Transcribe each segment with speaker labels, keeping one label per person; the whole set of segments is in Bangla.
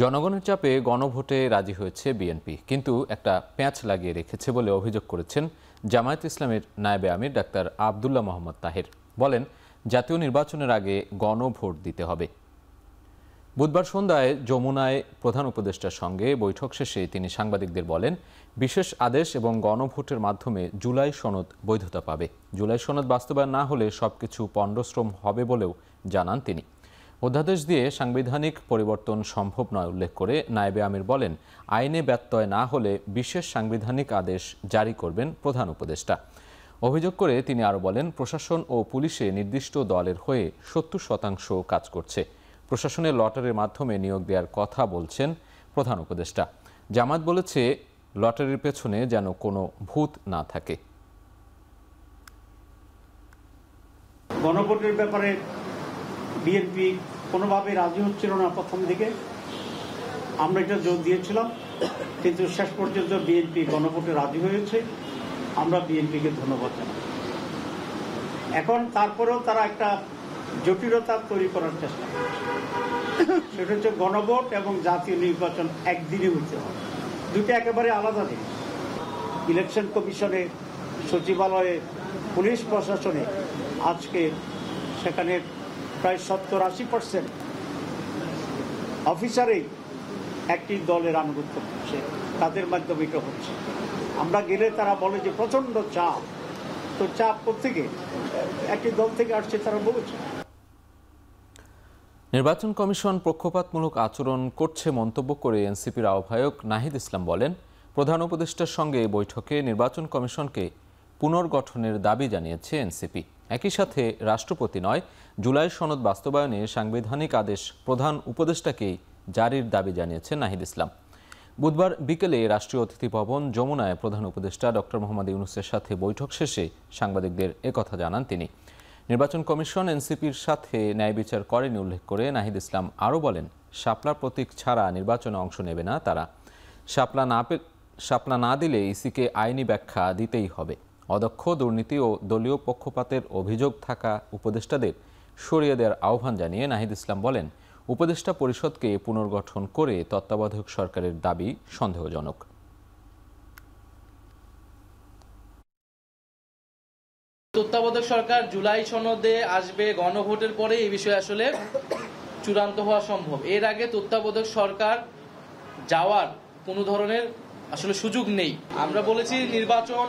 Speaker 1: জনগণের চাপে গণভোটে রাজি হয়েছে বিএনপি, কিন্তু একটা প্যাঁচ লাগিয়ে রেখেছে বলে অভিযোগ করেছেন জামায়াত ইসলামের নায়েবে আমির ডাক্তার আব্দুল্লাহ মোহাম্মদ তাহের। বলেন, জাতীয় নির্বাচনের আগে গণভোট দিতে হবে। বুধবার সন্ধ্যায় যমুনায় প্রধান উপদেষ্টার সঙ্গে বৈঠক শেষে তিনি সাংবাদিকদের বলেন, বিশেষ আদেশ এবং গণভোটের মাধ্যমে জুলাই সনদ বৈধতা পাবে। জুলাই সনদ বাস্তবায়ন না হলে সবকিছু পণ্ডশ্রম হবে বলেও জানান তিনি। অধ্যাদেশ দিয়ে সাংবিধানিক পরিবর্তন সম্ভব নয় উল্লেখ করে নায়েবে আমির বলেন, আইনে ব্যত্যয় না হলে বিশেষ সাংবিধানিক আদেশ জারি করবেন প্রধান উপদেষ্টা। অভিযোগ করে তিনি আরও বলেন, প্রশাসন ও পুলিশে নির্দিষ্ট দলের হয়ে 70% কাজ করছে। প্রশাসনের লটারির মাধ্যমে নিয়োগ দেওয়ার কথা বলছেন প্রধান উপদেষ্টা। জামায়াত বলেছে, লটারির পেছনে যেন কোনো ভূত না থাকে।
Speaker 2: গণভোটের ব্যাপারে বিএনপি কোনোভাবে রাজি হচ্ছিল না প্রথম দিকে। আমরা এটা জোর দিয়েছিলাম, কিন্তু শেষ পর্যন্ত বিএনপি গণভোটে রাজি হয়েছে। আমরা বিএনপিকে ধন্যবাদ জানাই। এখন তারপরেও তারা একটা জটিলতা তৈরি করার চেষ্টা করছে। সেটা হচ্ছে গণভোট এবং জাতীয় নির্বাচন একদিনে হতে হবে, দুটো একেবারে আলাদা জিনিস। ইলেকশন কমিশনে, সচিবালয়ে, পুলিশ প্রশাসনে আজকে সেখানে প্রায় 70-80% অফিসারেই একটি দলের আনুগত্য করছে, তাদের মাধ্যমে এটা হচ্ছে। আমরা গেলে তারা বলে যে প্রচন্ড চাপ। তো চাপ কোত্থেকে? একটি দল থেকে আসছে, তারা বলেছে।
Speaker 1: নির্বাচন কমিশন পক্ষপাতমূলক আচরণ করছে মন্তব্য করে এনসিপির আহ্বায়ক নাহিদ ইসলাম বলেন, প্রধান উপদেষ্টার সঙ্গে বৈঠকে নির্বাচন কমিশনকে পুনর্গঠনের দাবি জানিয়েছে এনসিপি। একই সাথে রাষ্ট্রপতি নয়, জুলাই সনদ বাস্তবায়নে সাংবিধানিক আদেশ প্রধান উপদেষ্টাকেই জারির দাবি জানিয়েছেন নাহিদ ইসলাম। বুধবার বিকেলে রাষ্ট্রীয় অতিথি ভবন যমুনায় প্রধান উপদেষ্টা ডক্টর মোহাম্মদ ইউনূসের সাথে বৈঠক শেষে সাংবাদিকদের একথা জানান তিনি। নির্বাচন কমিশন এনসিপির সাথে ন্যায় বিচার করেনি উল্লেখ করে নাহিদ ইসলাম আরও বলেন, শাপলা প্রতীক ছাড়া নির্বাচনে অংশ নেবে না তারা। শাপলা না দিলে ইসিকে আইনি ব্যাখ্যা দিতেই হবে। অদক্ষ, দুর্নীতি ও দলীয় পক্ষপাতের অভিযোগ থাকা উপদেষ্টাদের সরিয়ে দেওয়ার আহ্বান জানিয়ে নাহিদ ইসলাম বলেন, উপদেষ্টা পরিষদকে পুনর্গঠন করে তত্ত্বাবধায়ক সরকারের দাবি সন্দেহজনক।
Speaker 3: তত্ত্বাবধায়ক সরকার জুলাই সনদে আসবে, গণভোটের পরে এই বিষয়ে আসলে চূড়ান্ত হওয়া সম্ভব। এর আগে তত্ত্বাবধায়ক সরকার যাওয়ার কোনো ধরনের আসলে সুযোগ নেই। আমরা বলেছি নির্বাচন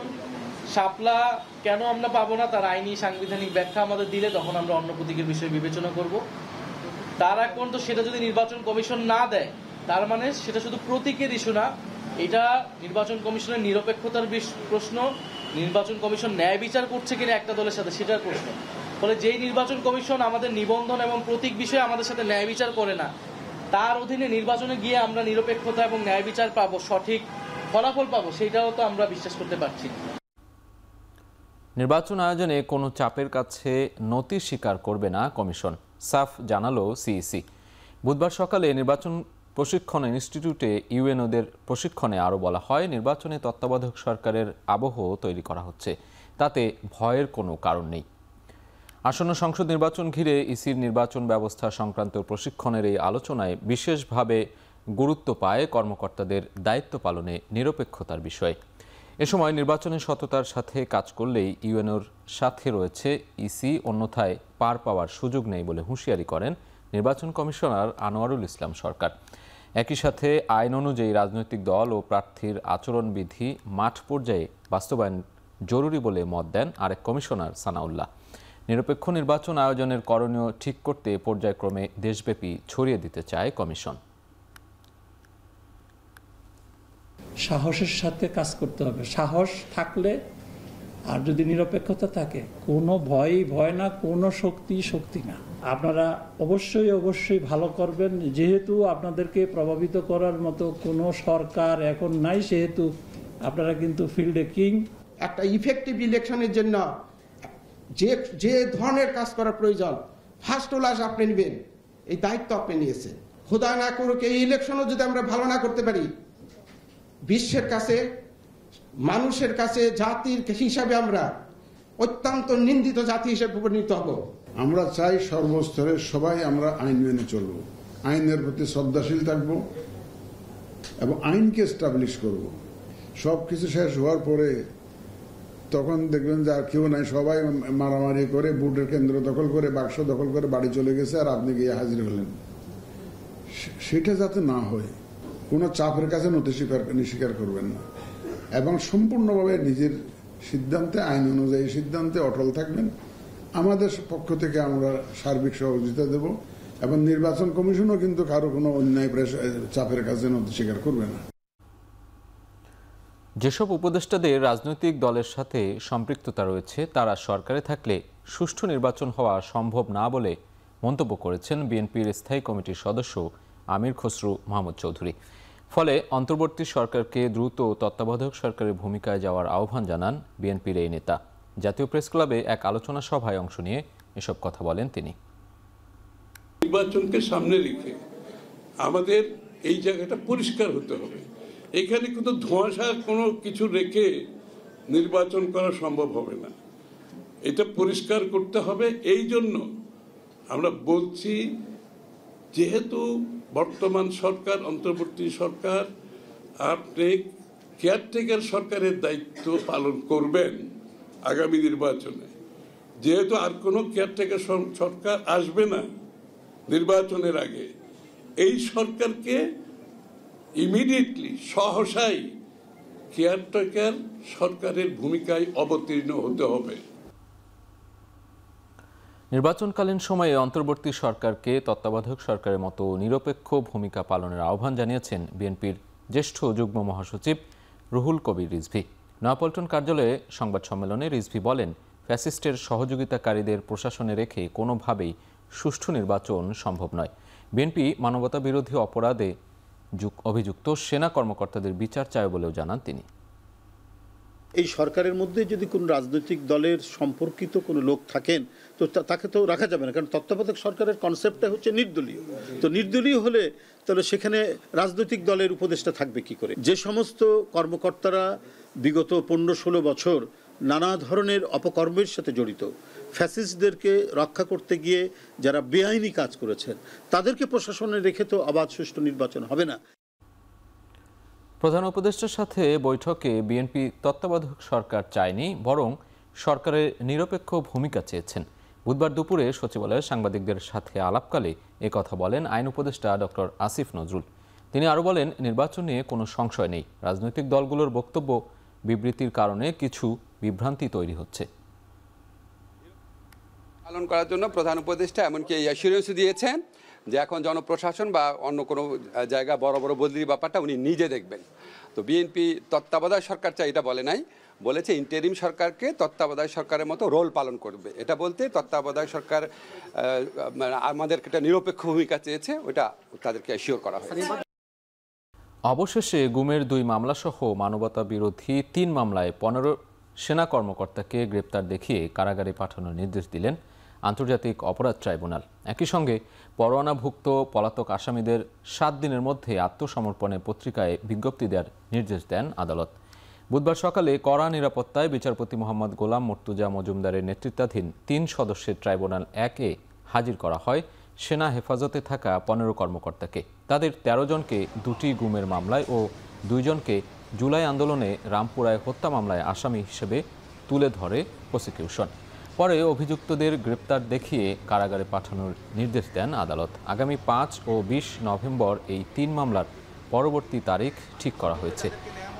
Speaker 3: শাপলা কেন আমরা পাবো না, তার আইনি সাংবিধানিক ব্যাখ্যা আমাদের দিলে তখন আমরা অন্য প্রতীকের বিষয়ে বিবেচনা করব। তার আগ পর্যন্ত সেটা যদি নির্বাচন কমিশন না দেয়, তার মানে সেটা শুধু প্রতীকের ইস্যু না, এটা নির্বাচন কমিশনের নিরপেক্ষতার প্রশ্ন, নির্বাচন কমিশন ন্যায় বিচার করছে কিনা একটা দলের সাথে সেটার প্রশ্ন। ফলে যেই নির্বাচন কমিশন আমাদের নিবন্ধন এবং প্রতীক বিষয়ে আমাদের সাথে ন্যায় বিচার করে না, তার অধীনে নির্বাচনে গিয়ে আমরা নিরপেক্ষতা এবং ন্যায় বিচার পাবো, সঠিক ফলাফল পাবো, সেটাও তো আমরা বিশ্বাস করতে পারছি না।
Speaker 1: নির্বাচন আয়োজনে কোনো চাপের কাছে নতি স্বীকার করবে না কমিশন, সাফ জানালো সিইসি। বুধবার সকালে নির্বাচন প্রশিক্ষণ ইনস্টিটিউটে ইউএনওদের প্রশিক্ষণে আরও বলা হয়, নির্বাচনে তত্ত্বাবধায়ক সরকারের আবহ তৈরি করা হচ্ছে, তাতে ভয়ের কোনো কারণ নেই। আসন্ন সংসদ নির্বাচন ঘিরে ইসির নির্বাচন ব্যবস্থা সংক্রান্ত প্রশিক্ষণের এই আলোচনায় বিশেষভাবে গুরুত্ব পায় কর্মকর্তাদের দায়িত্ব পালনে নিরপেক্ষতার বিষয়। এ সময় নির্বাচনের সততার সাথে কাজ করলেই ইউএনওর সাথে রয়েছে ইসি, অন্যথায় পার পাওয়ার সুযোগ নেই বলে হুঁশিয়ারি করেন নির্বাচন কমিশনার আনোয়ারুল ইসলাম সরকার। একই সাথে আইন অনুযায়ী রাজনৈতিক দল ও প্রার্থীর আচরণবিধি মাঠ পর্যায়ে বাস্তবায়ন জরুরি বলে মত দেন আরেক কমিশনার সানাউল্লাহ। নিরপেক্ষ নির্বাচন আয়োজনের করণীয় ঠিক করতে পর্যায়ক্রমে দেশব্যাপী ছড়িয়ে দিতে চায় কমিশন।
Speaker 4: সাহসের সাথে কাজ করতে হবে। সাহস থাকলে আর যদি নিরপেক্ষতা থাকে, কোনো ভয় না, কোনো শক্তি না। আপনারা অবশ্যই ভালো করবেন। যেহেতু আপনাদেরকে প্রভাবিত করার মতো কোনো সরকার এখন নাই, সেহেতু আপনারা কিন্তু ফিল্ডে কিং।
Speaker 5: একটা ইফেক্টিভ ইলেকশনের জন্য যে ধরনের কাজ করা প্রয়োজন, ফার্স্ট ক্লাস আপনি নেবেন, এই দায়িত্ব আপনি নিয়েছেন। খোদা না করুক এই ইলেকশনও যদি আমরা ভালো না করতে পারি, বিশ্বের কাছে, মানুষের কাছে জাতির হিসাবে আমরা অত্যন্ত নিন্দিত জাতি হিসেবে পরিণত হব।
Speaker 6: আমরা চাই সর্বস্তরের সবাই আমরা আইন মেনে চলব, আইনের প্রতি শ্রদ্ধাশীল থাকব এবং আইনকে এস্টাবলিশ করব। সবকিছু শেষ হওয়ার পরে তখন দেখবেন যে আর কেউ নাই, সবাই মারামারি করে ভোটের কেন্দ্র দখল করে বাক্স দখল করে বাড়ি চলে গেছে আর আপনি গিয়ে হাজির হলেন। সেটা যাতে না হয়, কোনো চাপের কাছে নথি স্বীকার করবেন না এবং সম্পূর্ণভাবে নিজের সিদ্ধান্তে, আইন অনুযায়ী সিদ্ধান্তে অটল থাকবেন। আমাদের পক্ষ থেকে আমরা সার্বিক সহযোগিতা দেব এবং নির্বাচন কমিশনও কিন্তু কারো কোনো অন্যায় চাপের কাছে নথি স্বীকার করবে না।
Speaker 1: যেসব উপদেষ্টাদের রাজনৈতিক দলের সাথে সম্পৃক্ততা রয়েছে তারা সরকারে থাকলে সুষ্ঠু নির্বাচন হওয়া সম্ভব না বলে মন্তব্য করেছেন বিএনপির স্থায়ী কমিটির সদস্য আমির খসরু মাহমুদ চৌধুরী। ফলে অন্তর্বর্তী সরকারকে দ্রুত তত্ত্বাবধায়ক সরকারের ভূমিকায় যাওয়ার আহ্বান জানান বিএনপির এই নেতা। জাতীয় প্রেস ক্লাবে এক আলোচনা সভায় অংশ নিয়ে এসব কথা বলেন তিনি।
Speaker 7: নির্বাচনকে সামনে রেখে আমাদের এই জায়গাটা পরিষ্কার হতে হবে। এখানে কিন্তু ধোঁয়াশা কোনো কিছু রেখে নির্বাচন করা সম্ভব হবে না। এটা পরিষ্কার করতে হবে। এই জন্য আমরা বলছি, যেহেতু বর্তমান সরকার, অন্তর্বর্তী সরকার, আপনি কেয়ারটেকার সরকারের দায়িত্ব পালন করবেন আগামী নির্বাচনে। যেহেতু আর কোনো কেয়ারটেকার সরকার আসবে না নির্বাচনের আগে, এই সরকারকে ইমিডিয়েটলি সহসাই কেয়ারটেকার সরকারের ভূমিকায় অবতীর্ণ হতে হবে।
Speaker 1: নির্বাচনকালীন সময়ে অন্তর্বর্তী সরকারকে তত্ত্বাবধায়ক সরকারের মতো নিরপেক্ষ ভূমিকা পালনের আহ্বান জানিয়েছেন বিএনপির জ্যেষ্ঠ যুগ্ম মহাসচিব রুহুল কবির রিজভী। নয়াপল্টন কার্যালয়ে সংবাদ সম্মেলনে রিজভী বলেন, ফ্যাসিস্টের সহযোগিতাকারীদের প্রশাসনে রেখে কোনোভাবেই সুষ্ঠু নির্বাচন সম্ভব নয়। বিএনপি মানবতা বিরোধী অপরাধে অভিযুক্ত সেনা কর্মকর্তাদের বিচার চায় বলেও জানান তিনি।
Speaker 8: এই সরকারের মধ্যে যদি কোনো রাজনৈতিক দলের সম্পর্কিত কোনো লোক থাকেন তো তাকে তো রাখা যাবে না, কারণ তত্ত্বাবধায়ক সরকারের কনসেপ্টটা হচ্ছে নির্দলীয়। তো নির্দলীয় হলে তাহলে সেখানে রাজনৈতিক দলের উপদেষ্টা থাকবে কি করে? যে সমস্ত কর্মকর্তারা বিগত 15-16 বছর নানা ধরনের অপকর্মের সাথে জড়িত, ফ্যাসিস্টদেরকে রক্ষা করতে গিয়ে যারা বেআইনি কাজ করেছেন, তাদেরকে প্রশাসনে রেখে তো অবাধ সুষ্ঠু নির্বাচন হবে না।
Speaker 1: প্রধান উপদেষ্টার সাথে বৈঠকে বিএনপি তত্ত্বাবধায়ক সরকার চায়নি, বরং সরকারের নিরপেক্ষ ভূমিকা চেয়েছেন। বুধবার দুপুরে সচিবালয়ে সাংবাদিকদের সাথে আলাপকালে একথা বলেন আইন উপদেষ্টা ডক্টর আসিফ নজরুল। তিনি আরও বলেন, নির্বাচন নিয়ে কোনো সংশয় নেই, রাজনৈতিক দলগুলোর বক্তব্য বিবৃতির কারণে কিছু বিভ্রান্তি তৈরি হচ্ছে।
Speaker 9: পালন করার জন্য প্রধান উপদেষ্টা এমনকি এই অ্যাসিউরেন্স দিয়েছেন যে এখন জনপ্রশাসন বা অন্য কোনো জায়গা বড় বড় বদলির ব্যাপারটা উনি নিজে দেখবেন। তো বিএনপি তত্ত্বাবধায়ক সরকার চাই এটা বলে নাই, বলেছে ইন্টারিম সরকারকে তত্ত্বাবধায়ক সরকারের মতো রোল পালন করবে। এটা বলতে তত্ত্বাবধায়ক সরকার আমাদেরকে একটা নিরপেক্ষ ভূমিকা চেয়েছে, ওটা তাদেরকে অ্যাসিওর করা হয়।
Speaker 1: অবশেষে গুমের 2 মামলাসহ মানবতা বিরোধী 3 মামলায় 15 সেনা কর্মকর্তাকে গ্রেপ্তার দেখিয়ে কারাগারে পাঠানোর নির্দেশ দিলেন আন্তর্জাতিক অপরাধ ট্রাইব্যুনাল। একই সঙ্গে পরোয়ানাভুক্ত পলাতক আসামিদের 7 দিনের মধ্যে আত্মসমর্পণের পত্রিকায় বিজ্ঞপ্তি দেওয়ার নির্দেশ দেন আদালত। বুধবার সকালে কড়া নিরাপত্তায় বিচারপতি মোহাম্মদ গোলাম মুর্তুজা মজুমদারের নেতৃত্বাধীন 3 সদস্যের ট্রাইব্যুনাল 1-এ হাজির করা হয় সেনা হেফাজতে থাকা 15 কর্মকর্তাকে। তাদের 13 জনকে 2টি গুমের মামলায় ও 2 জনকে জুলাই আন্দোলনে রামপুরায় হত্যা মামলায় আসামি হিসেবে তুলে ধরে প্রসিকিউশন। পরে অভিযুক্তদের গ্রেপ্তার দেখিয়ে কারাগারে পাঠানোর নির্দেশ দেন আদালত। আগামী 5 ও 20 নভেম্বর এই 3 মামলার পরবর্তী তারিখ ঠিক করা হয়েছে।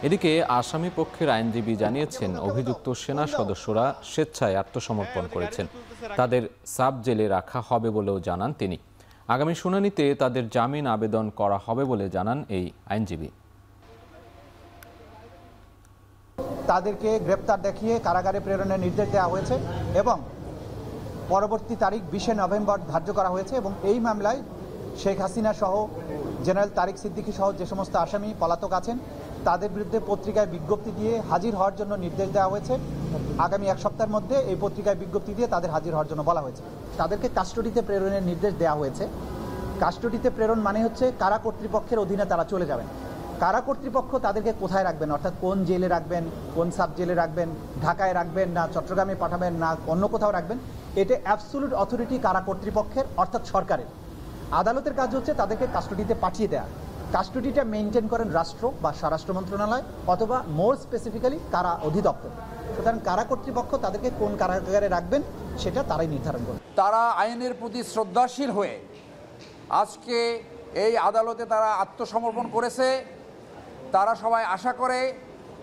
Speaker 1: এদিকে আসামি পক্ষের আইনজীবী জানিয়েছেন, অভিযুক্ত সেনা সদস্যরা স্বেচ্ছায় আত্মসমর্পণ করেছেন, তাদের সাব জেলে রাখা হবে বলেও জানান তিনি। আগামী শুনানিতে তাদের জামিন আবেদন করা হবে বলে জানান এই আইনজীবী।
Speaker 10: তাদেরকে গ্রেপ্তার দেখিয়ে কারাগারে প্রেরণের নির্দেশ দেওয়া হয়েছে এবং পরবর্তী তারিখ 20 নভেম্বর ধার্য করা হয়েছে এবং এই মামলায় শেখ হাসিনা সহ জেনারেল তারিক সিদ্দিকী সহ যে সমস্ত আসামি পলাতক আছেন তাদের বিরুদ্ধে পত্রিকায় বিজ্ঞপ্তি দিয়ে হাজির হওয়ার জন্য নির্দেশ দেওয়া হয়েছে। আগামী 1 সপ্তাহের মধ্যে এই পত্রিকায় বিজ্ঞপ্তি দিয়ে তাদের হাজির হওয়ার জন্য বলা হয়েছে। তাদেরকে কাস্টডিতে প্রেরণের নির্দেশ দেওয়া হয়েছে। কাস্টডিতে প্রেরণ মানে হচ্ছে কারা কর্তৃপক্ষের অধীনে তারা চলে যাবেন। কারা কর্তৃপক্ষ তাদেরকে কোথায় রাখবেন, অর্থাৎ কোন জেলে রাখবেন, কোন সাব জেলে রাখবেন, ঢাকায় রাখবেন না চট্টগ্রামে পাঠাবেন না অন্য কোথাও রাখবেন, এটা অ্যাবসোলিউট অথরিটি কারা কর্তৃপক্ষের অর্থাৎ সরকারের। আদালতের কাজ হচ্ছে তাদেরকে কাস্টডিতে পাঠিয়ে দেওয়া। কাস্টডিটা মেনটেন করেন রাষ্ট্র বা স্বরাষ্ট্র মন্ত্রণালয় অথবা মোর স্পেসিফিক্যালি কারা অধিদপ্তর। সুতরাং কারা কর্তৃপক্ষ তাদেরকে কোন কারাগারে রাখবেন সেটা তারাই নির্ধারণ করবে।
Speaker 11: তারা আইনের প্রতি শ্রদ্ধাশীল হয়ে আজকে এই আদালতে তারা আত্মসমর্পণ করেছে। তারা সবাই আশা করে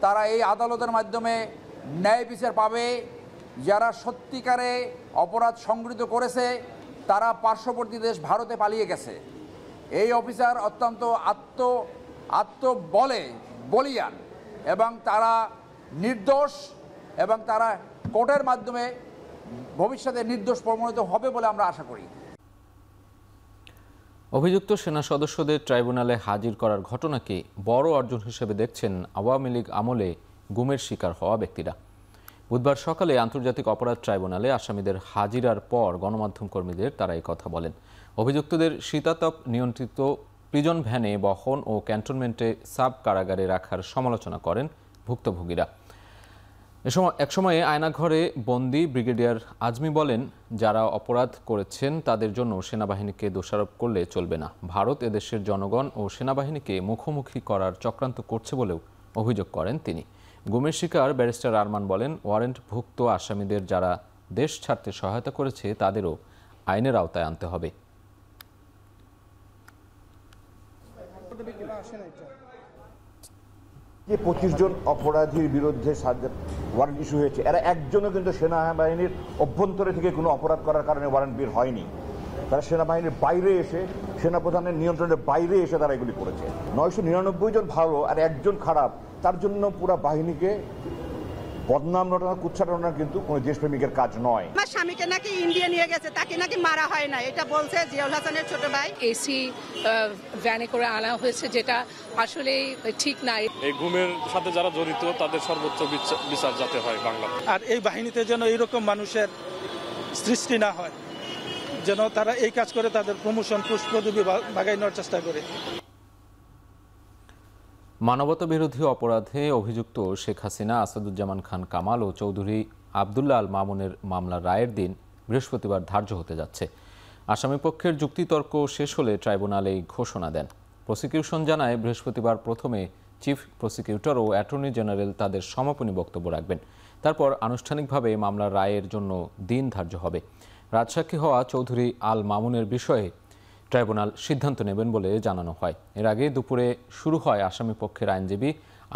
Speaker 11: তারা এই আদালতের মাধ্যমে ন্যায় বিচার পাবে। যারা সত্যিকারে অপরাধ সংগঠিত করেছে তারা পার্শ্ববর্তী দেশ ভারতে পালিয়ে গেছে। এই অফিসার অত্যন্ত বলিয়ান এবং তারা নির্দোষ এবং তারা কোর্টের মাধ্যমে ভবিষ্যতে নির্দোষ প্রমাণিত হবে বলে আমরা আশা করি।
Speaker 1: অভিযুক্ত সেনা সদস্যদের ট্রাইব্যুনালে হাজির করার ঘটনাকে বড় অর্জন হিসেবে দেখছেন আওয়ামী লীগ আমলে গুমের শিকার হওয়া ব্যক্তিরা। বুধবার সকালে আন্তর্জাতিক অপরাধ ট্রাইব্যুনালে আসামিদের হাজিরার পর গণমাধ্যম কর্মীদের তারা এই কথা বলেন। অভিযুক্তদের শীতাতপ নিয়ন্ত্রিত প্রিজন ভ্যানে বহন ও ক্যান্টনমেন্টে সাব কারাগারে রাখার সমালোচনা করেন ভুক্তভোগীরা। একসময়ে আয়নাঘরে বন্দি ব্রিগেডিয়ার আজমি বলেন, যারা অপরাধ করেছেন তাদের জন্য সেনাবাহিনীকে দোষারোপ করলে চলবে না। ভারত এদেশের জনগণ ও সেনাবাহিনীকে মুখোমুখি করার চক্রান্ত করছে বলেও অভিযোগ করেন তিনি। গুমের শিকার ব্যারিস্টার আরমান বলেন, ওয়ারেন্টভুক্ত আসামিদের যারা দেশ ছাড়তে সহায়তা করেছে তাদেরও আইনের আওতায় আনতে হবে।
Speaker 12: যে 25 জন অপরাধীর বিরুদ্ধে ওয়ারেন্ট ইস্যু হয়েছে, এরা একজনও কিন্তু সেনাবাহিনীর অভ্যন্তরে থেকে কোনো অপরাধ করার কারণে ওয়ারেন্ট বের হয়নি। তারা সেনাবাহিনীর বাইরে এসে, সেনাপ্রধানের নিয়ন্ত্রণের বাইরে এসে তারা এগুলি করেছে। 999 জন ভালো আর একজন খারাপ, তার জন্য পুরো বাহিনীকে বদনাম রটানো, কুচ্ছাটানো কিন্তু কোনো দেশপ্রেমিকের কাজ নয়।
Speaker 13: আমার স্বামীকে নাকি ইন্ডিয়া নিয়ে গেছে, তাকে নাকি মারা হয় না, এটা বলছে জিয়াউল হাসানের ছোট ভাই।
Speaker 14: এসি ভ্যানে করে আনা হয়েছে, যেটা আসলে ঠিক নাই।
Speaker 15: এই গুমের সাথে যারা জড়িত তাদের সর্বোচ্চ বিচার যাতে হয় বাংলা।
Speaker 16: আর এই বাহিনীতে যেন এইরকম মানুষের সৃষ্টি না হয়, যেন তারা এই কাজ করে তাদের প্রমোশন পুষ্পদুবি বাগাই নেওয়ার চেষ্টা করে।
Speaker 1: মানবতা বিরোধী অপরাধে অভিযুক্ত শেখ হাসিনা, আসাদুজ্জামান খান কামাল ও চৌধুরী আবদুল্লাহ আল মামুনের মামলার রায়ের দিন বৃহস্পতিবার ধার্য হতে যাচ্ছে। আসামিপক্ষের যুক্তিতর্ক শেষ হলে ট্রাইব্যুনাল এই ঘোষণা দেন। প্রসিকিউশন জানায়, বৃহস্পতিবার প্রথমে চিফ প্রসিকিউটর ও অ্যাটর্নি জেনারেল তাদের সমাপনী বক্তব্য রাখবেন। তারপর আনুষ্ঠানিকভাবে মামলার রায়ের জন্য দিন ধার্য হবে। রাজসাক্ষী হওয়া চৌধুরী আল মামুনের বিষয়ে ট্রাইব্যুনাল সিদ্ধান্ত নেবেন বলে জানানো হয়। এর আগে দুপুরে শুরু হয় আসামিপক্ষের আইনজীবী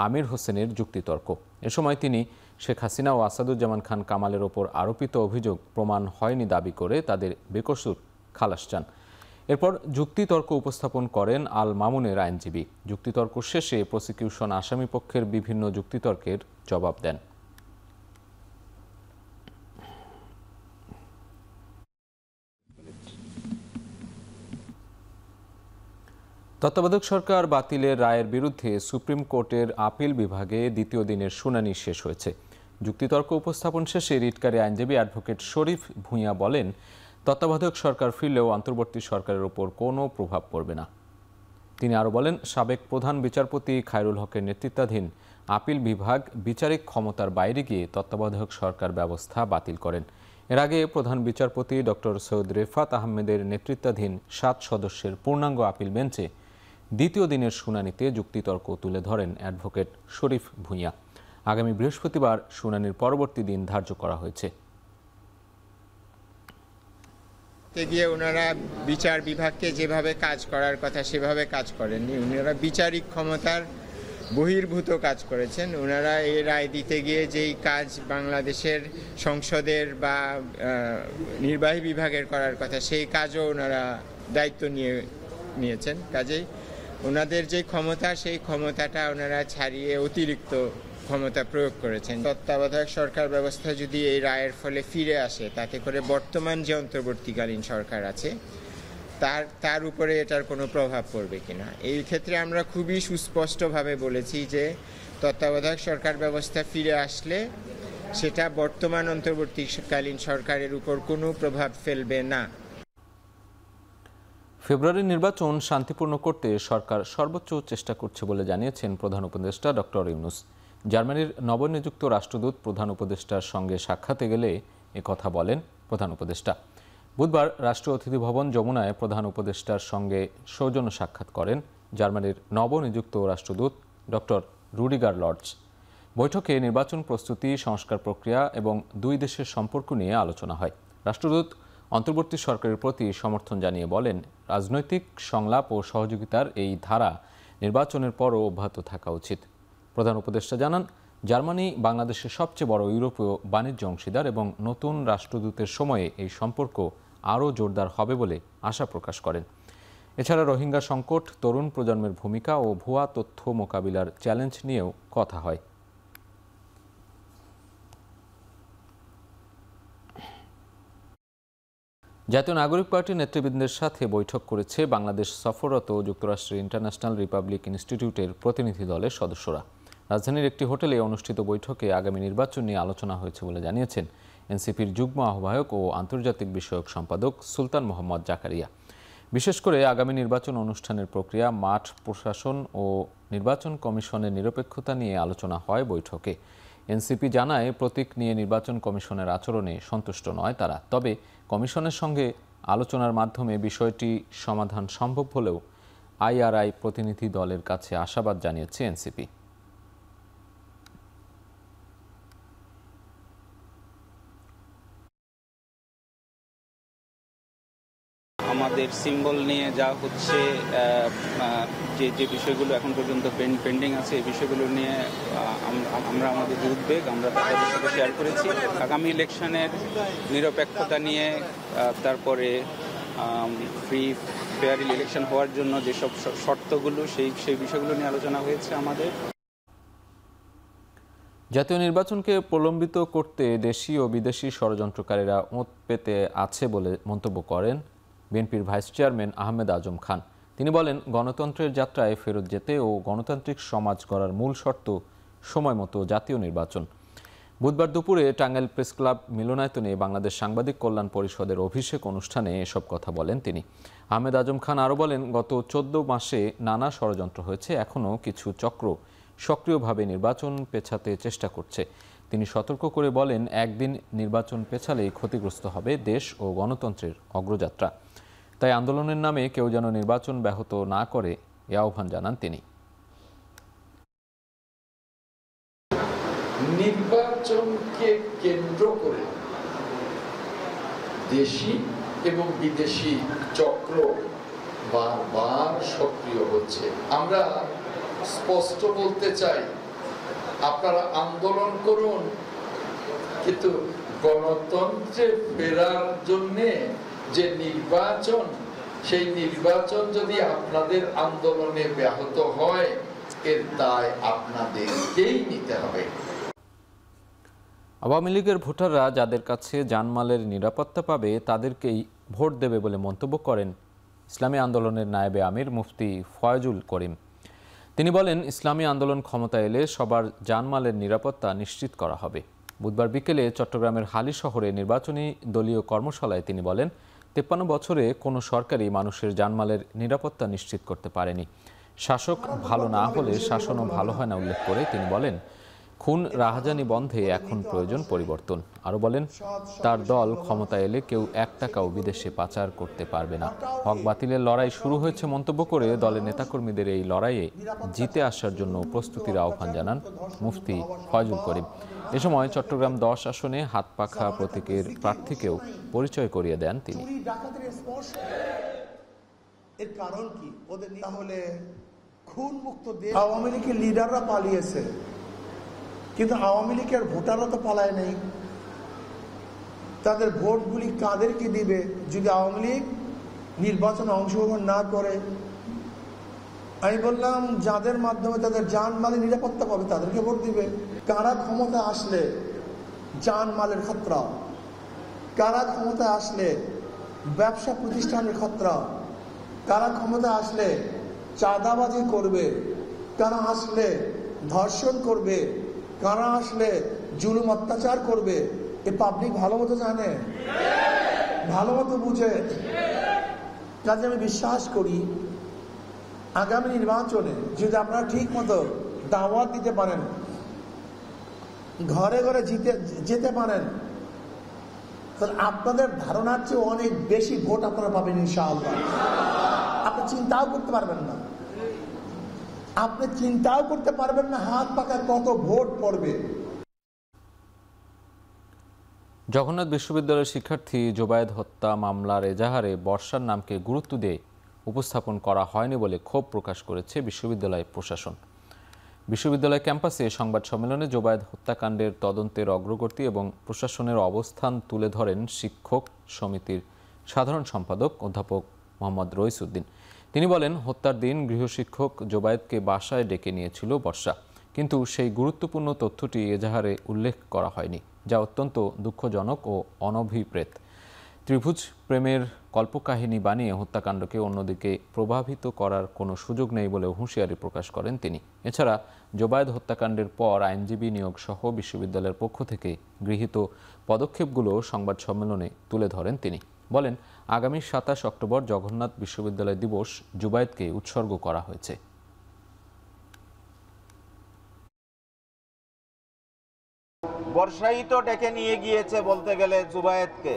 Speaker 1: আমির হোসেনের যুক্তিতর্ক। এ সময় তিনি শেখ হাসিনা ও আসাদুজ্জামান খান কামালের ওপর আরোপিত অভিযোগ প্রমাণ হয়নি দাবি করে তাদের বেকসুর খালাস চান। এরপর যুক্তিতর্ক উপস্থাপন করেন আল মামুনের আইনজীবী। যুক্তিতর্ক শেষে প্রসিকিউশন আসামিপক্ষের বিভিন্ন যুক্তিতর্কের জবাব দেন। তত্ত্বাবধায়ক সরকার বাতিলের রায়ের বিরুদ্ধে সুপ্রিম কোর্টের আপিল বিভাগে দ্বিতীয় দিনের শুনানি শেষ হয়েছে। যুক্তিতর্ক উপস্থাপন শেষে রিটকারী আইনজীবী অ্যাডভোকেট শরীফ ভূঁইয়া বলেন, তত্ত্বাবধায়ক সরকার ফিরলেও অন্তর্বর্তী সরকারের ওপর কোনো প্রভাব পড়বে না। তিনি আরও বলেন, সাবেক প্রধান বিচারপতি খায়রুল হকের নেতৃত্বাধীন আপিল বিভাগ বিচারিক ক্ষমতার বাইরে গিয়ে তত্ত্বাবধায়ক সরকার ব্যবস্থা বাতিল করেন। এর আগে প্রধান বিচারপতি ডক্টর সৈয়দ রেফাত আহমেদের নেতৃত্বাধীন 7 সদস্যের পূর্ণাঙ্গ আপিল বেঞ্চে দ্বিতীয় দিনের শুনানিতে যুক্তিতর্ক তুলে ধরেন অ্যাডভোকেট শরীফ ভূঁইয়া। আগামী বৃহস্পতিবার শুনানির পরবর্তী দিন ধার্য করা হয়েছে।
Speaker 17: গিয়ে ওনারা বিচার বিভাগকে যেভাবে কাজ করার কথা সেভাবে কাজ করেননি। ওনারা বিচারিক ক্ষমতার বহির্ভূত কাজ করেছেন। ওনারা এই রায় দিতে গিয়ে যেই কাজ বাংলাদেশের সংসদের বা নির্বাহী বিভাগের করার কথা সেই কাজও ওনারা দায়িত্ব নিয়েছেন। কাজেই ওনাদের যে ক্ষমতা সেই ক্ষমতাটা ওনারা ছাড়িয়ে অতিরিক্ত ক্ষমতা প্রয়োগ করেছেন। তত্ত্বাবধায়ক সরকার ব্যবস্থা যদি এই রায়ের ফলে ফিরে আসে, তাতে করে বর্তমান যে অন্তর্বর্তীকালীন সরকার আছে তার উপরে এটার কোনো প্রভাব পড়বে কিনা। এই ক্ষেত্রে আমরা খুবই সুস্পষ্টভাবে বলেছি যে তত্ত্বাবধায়ক সরকার ব্যবস্থা ফিরে আসলে সেটা বর্তমান অন্তর্বর্তীকালীন সরকারের উপর কোনো প্রভাব ফেলবে না।
Speaker 1: ফেব্রুয়ারির নির্বাচন শান্তিপূর্ণ করতে সরকার সর্বোচ্চ চেষ্টা করছে বলে জানিয়েছেন প্রধান উপদেষ্টা ডক্টর ইউনূস। জার্মানির নবনিযুক্ত রাষ্ট্রদূত প্রধান উপদেষ্টার সঙ্গে সাক্ষাতে গেলে একথা বলেন প্রধান উপদেষ্টা। বুধবার রাষ্ট্রীয় অতিথি ভবন যমুনায় প্রধান উপদেষ্টার সঙ্গে সৌজন্য সাক্ষাৎ করেন জার্মানির নবনিযুক্ত রাষ্ট্রদূত ডক্টর রুডিগার লর্জ। বৈঠকে নির্বাচন প্রস্তুতি, সংস্কার প্রক্রিয়া এবং দুই দেশের সম্পর্ক নিয়ে আলোচনা হয়। রাষ্ট্রদূত অন্তর্বর্তী সরকারের প্রতি সমর্থন জানিয়ে বলেন, রাজনৈতিক সংলাপ ও সহযোগিতার এই ধারা নির্বাচনের পরও অব্যাহত থাকা উচিত। প্রধান উপদেষ্টা জানান, জার্মানি বাংলাদেশের সবচেয়ে বড় ইউরোপীয় বাণিজ্য অংশীদার এবং নতুন রাষ্ট্রদূতের সময়ে এই সম্পর্ক আরও জোরদার হবে বলে আশা প্রকাশ করেন। এছাড়া রোহিঙ্গা সংকট, তরুণ প্রজন্মের ভূমিকা ও ভুয়া তথ্য মোকাবিলার চ্যালেঞ্জ নিয়েও কথা হয়। জাতীয় নাগরিক পার্টির নেতৃবৃন্দের সাথে বৈঠক করেছে বাংলাদেশ সফররত যুক্তরাষ্ট্রের ইন্টারন্যাশনাল রিপাবলিক ইনস্টিটিউটের প্রতিনিধি দলের সদস্যরা। রাজধানীর একটি হোটেলে অনুষ্ঠিত বৈঠকে আগামী নির্বাচন নিয়ে আলোচনা হয়েছে বলে জানিয়েছেন এনসিপির যুগ্ম আহ্বায়ক ও আন্তর্জাতিক বিষয়ক সম্পাদক সুলতান মোহাম্মদ জাকারিয়া। বিশেষ করে আগামী নির্বাচন অনুষ্ঠানের প্রক্রিয়া, মাঠ প্রশাসন ও নির্বাচন কমিশনের নিরপেক্ষতা নিয়ে আলোচনা হয় বৈঠকে। এনসিপি জানায়, প্রতীক নিয়ে নির্বাচন কমিশনের আচরণে সন্তুষ্ট নয় তারা। তবে কমিশনের সঙ্গে আলোচনার মাধ্যমে বিষয়টি সমাধান সম্ভব হলেও আইআরআই প্রতিনিধি দলের কাছে আশাবাদ জানিয়েছে এনসিপি।
Speaker 18: আমাদের সিম্বল নিয়ে যা হচ্ছে, যে বিষয়গুলো এখন পর্যন্ত পেন্ডিং আছে, এই বিষয়গুলো নিয়ে আমরা আমাদের যে উদ্বেগ আমরা তাদের সাথে শেয়ার করেছি। আগামী ইলেকশনের নিরপেক্ষতা নিয়ে, তারপরে ফ্রি ফেয়ার ইলেকশন হওয়ার জন্য যেসব শর্তগুলো, সেই বিষয়গুলো নিয়ে আলোচনা হয়েছে আমাদের।
Speaker 1: জাতীয় নির্বাচনকে প্রলম্বিত করতে দেশি ও বিদেশি ষড়যন্ত্রকারীরা ওঁত পেতে আছে বলে মন্তব্য করেন বিএনপির ভাইস চেয়ারম্যান আহমেদ আজম খান। তিনি বলেন, গণতন্ত্রের যাত্রায় ফেরত যেতে ও গণতান্ত্রিক সমাজ গড়ার মূল শর্ত সময়মতো জাতীয় নির্বাচন। বুধবার দুপুরে টাঙ্গাইল প্রেস ক্লাব মিলনায়তনে বাংলাদেশ সাংবাদিক কল্যাণ পরিষদের অভিষেক অনুষ্ঠানে এসব কথা বলেন তিনি। আহমেদ আজম খান আরও বলেন, গত 14 মাসে নানা ষড়যন্ত্র হয়েছে, এখনও কিছু চক্র সক্রিয়ভাবে নির্বাচন পেছাতে চেষ্টা করছে। তিনি সতর্ক করে বলেন, একদিন নির্বাচন পেছালেই ক্ষতিগ্রস্ত হবে দেশ ও গণতন্ত্রের অগ্রযাত্রা। তাই আন্দোলনের নামে কেউ যেন নির্বাচন ব্যাহত না করে এ আহ্বান জানান তিনি।
Speaker 19: নির্বাচনকে কেন্দ্র করে দেশি এবং বিদেশি চক্র বারবার সক্রিয় হচ্ছে। আমরা স্পষ্ট বলতে চাই, আপনারা আন্দোলন করুন, কিন্তু গণতন্ত্রে ফেরার জন্যে যে নির্বাচন, সেই নির্বাচন যদি আপনাদের আন্দোলনে ব্যাহত হয়, এর দায় আপনাদেরকেই নিতে হবে।
Speaker 1: আওয়ামী লীগের ভোটাররা যাদের কাছে জানমালের নিরাপত্তা পাবে তাদেরকেই ভোট দেবে বলে মন্তব্য করেন ইসলামী আন্দোলনের নায়েবে আমির মুফতি ফয়জুল করিম। তিনি বলেন, ইসলামী আন্দোলন ক্ষমতা এলে সবার জানমালের নিরাপত্তা নিশ্চিত করা হবে। বুধবার বিকেলে চট্টগ্রামের হালি শহরে নির্বাচনী দলীয় কর্মশালায় তিনি বলেন, 53 বছরে কোনো সরকারই মানুষের জানমালের নিরাপত্তা নিশ্চিত করতে পারেনি। শাসক ভালো না হলে শাসনও ভালো হয় না উল্লেখ করে তিনি বলেন, খুন রাহাজানি বন্ধে এখন প্রয়োজন পরিবর্তন। আরও বলেন, তার দল ক্ষমতা এলে কেউ 1 টাকাও বিদেশে পাচার করতে পারবে না। হক বাতিলের লড়াই শুরু হয়েছে মন্তব্য করে দলের নেতাকর্মীদের এই লড়াইয়ে জিতে আসার জন্য প্রস্তুতির আহ্বান জানান মুফতি ফয়জুল করিম। এ সময় চট্টগ্রাম 10 আসনে হাতপাখা প্রতীকের প্রার্থীকেও পরিচয় করিয়ে দেন তিনি।
Speaker 20: এর কারণ কি? ওদের তাহলে খুন মুক্ত দেশ। আওয়ামী লীগের লিডাররা পালিয়েছে, কিন্তু আওয়ামী লীগের ভোটাররা তো পালায় নেই। তাদের ভোটগুলি কাদেরকে দিবে যদি আওয়ামী লীগ নির্বাচনে অংশগ্রহণ না করে? আমি বললাম, যাদের মাধ্যমে তাদের জানমালের নিরাপত্তা পাবে তাদেরকে ভোট দিবে। কারা ক্ষমতা আসলে জানমালের খতরা, কারা ক্ষমতা আসলে ব্যবসা প্রতিষ্ঠানের খতরা, কারা ক্ষমতা আসলে চাঁদাবাজি করবে, কারা আসলে ধর্ষণ করবে, কারা আসলে জুলুম অত্যাচার করবে, এ পাবলিক ভালো মতো জানে, ভালো মতো বুঝে। কাজে আমি বিশ্বাস করি, আগামী নির্বাচনে যদি আপনারা ঠিক মতো দাওয়াত দিতে পারেন, ঘরে ঘরে যেতে পারেন, আপনাদের ধারণার চেয়ে অনেক বেশি ভোট আপনারা পাবেন ইনশাআল্লাহ। আপনি চিন্তাও করতে পারবেন না, হাত পাকার কত ভোট পড়বে।
Speaker 1: জগন্নাথ বিশ্ববিদ্যালয়ের শিক্ষার্থী জোবায়েদ হত্যা মামলার এজাহারে বর্ষার নামকে গুরুত্ব দিয়ে উপস্থাপন করা হয়নি বলে ক্ষোভ প্রকাশ করেছে বিশ্ববিদ্যালয় প্রশাসন। বিশ্ববিদ্যালয় ক্যাম্পাসে সংবাদ সম্মেলনে জোবায়েদ হত্যাকাণ্ডের তদন্তের অগ্রগতি এবং প্রশাসনের অবস্থান তুলে ধরেন শিক্ষক সমিতির সাধারণ সম্পাদক অধ্যাপক মোহাম্মদ রইসউদ্দিন। তিনি বলেন, হত্যার দিন গৃহশিক্ষক জোবায়েদকে বাসায় ডেকে নিয়েছিল বর্ষা, কিন্তু সেই গুরুত্বপূর্ণ তথ্যটি এজাহারে উল্লেখ করা হয়নি, যা অত্যন্ত দুঃখজনক ও অনভিপ্রেত। ত্রিভুজ প্রেমের কল্পকাহিনী বানিয়ে হত্যাকাণ্ডকে অন্যদিকে প্রভাবিত করার কোনো সুযোগ নেই বলে হুঁশিয়ারি প্রকাশ করেন তিনি। এছাড়া জোবায়েদ হত্যাকাণ্ডের পর আইনজীবী নিয়োগ সহ বিশ্ববিদ্যালয়ের পক্ষ থেকে গৃহীত পদক্ষেপগুলো সংবাদ সম্মেলনে তুলে ধরেন তিনি। বলেন, আগামী 27 অক্টোবর জগন্নাথ বিশ্ববিদ্যালয় দিবস জোবায়েদকে উৎসর্গ করা হয়েছে।
Speaker 21: বর্ষাই তো ডেকে নিয়ে গিয়েছে বলতে গেলে জুবায়েদকে,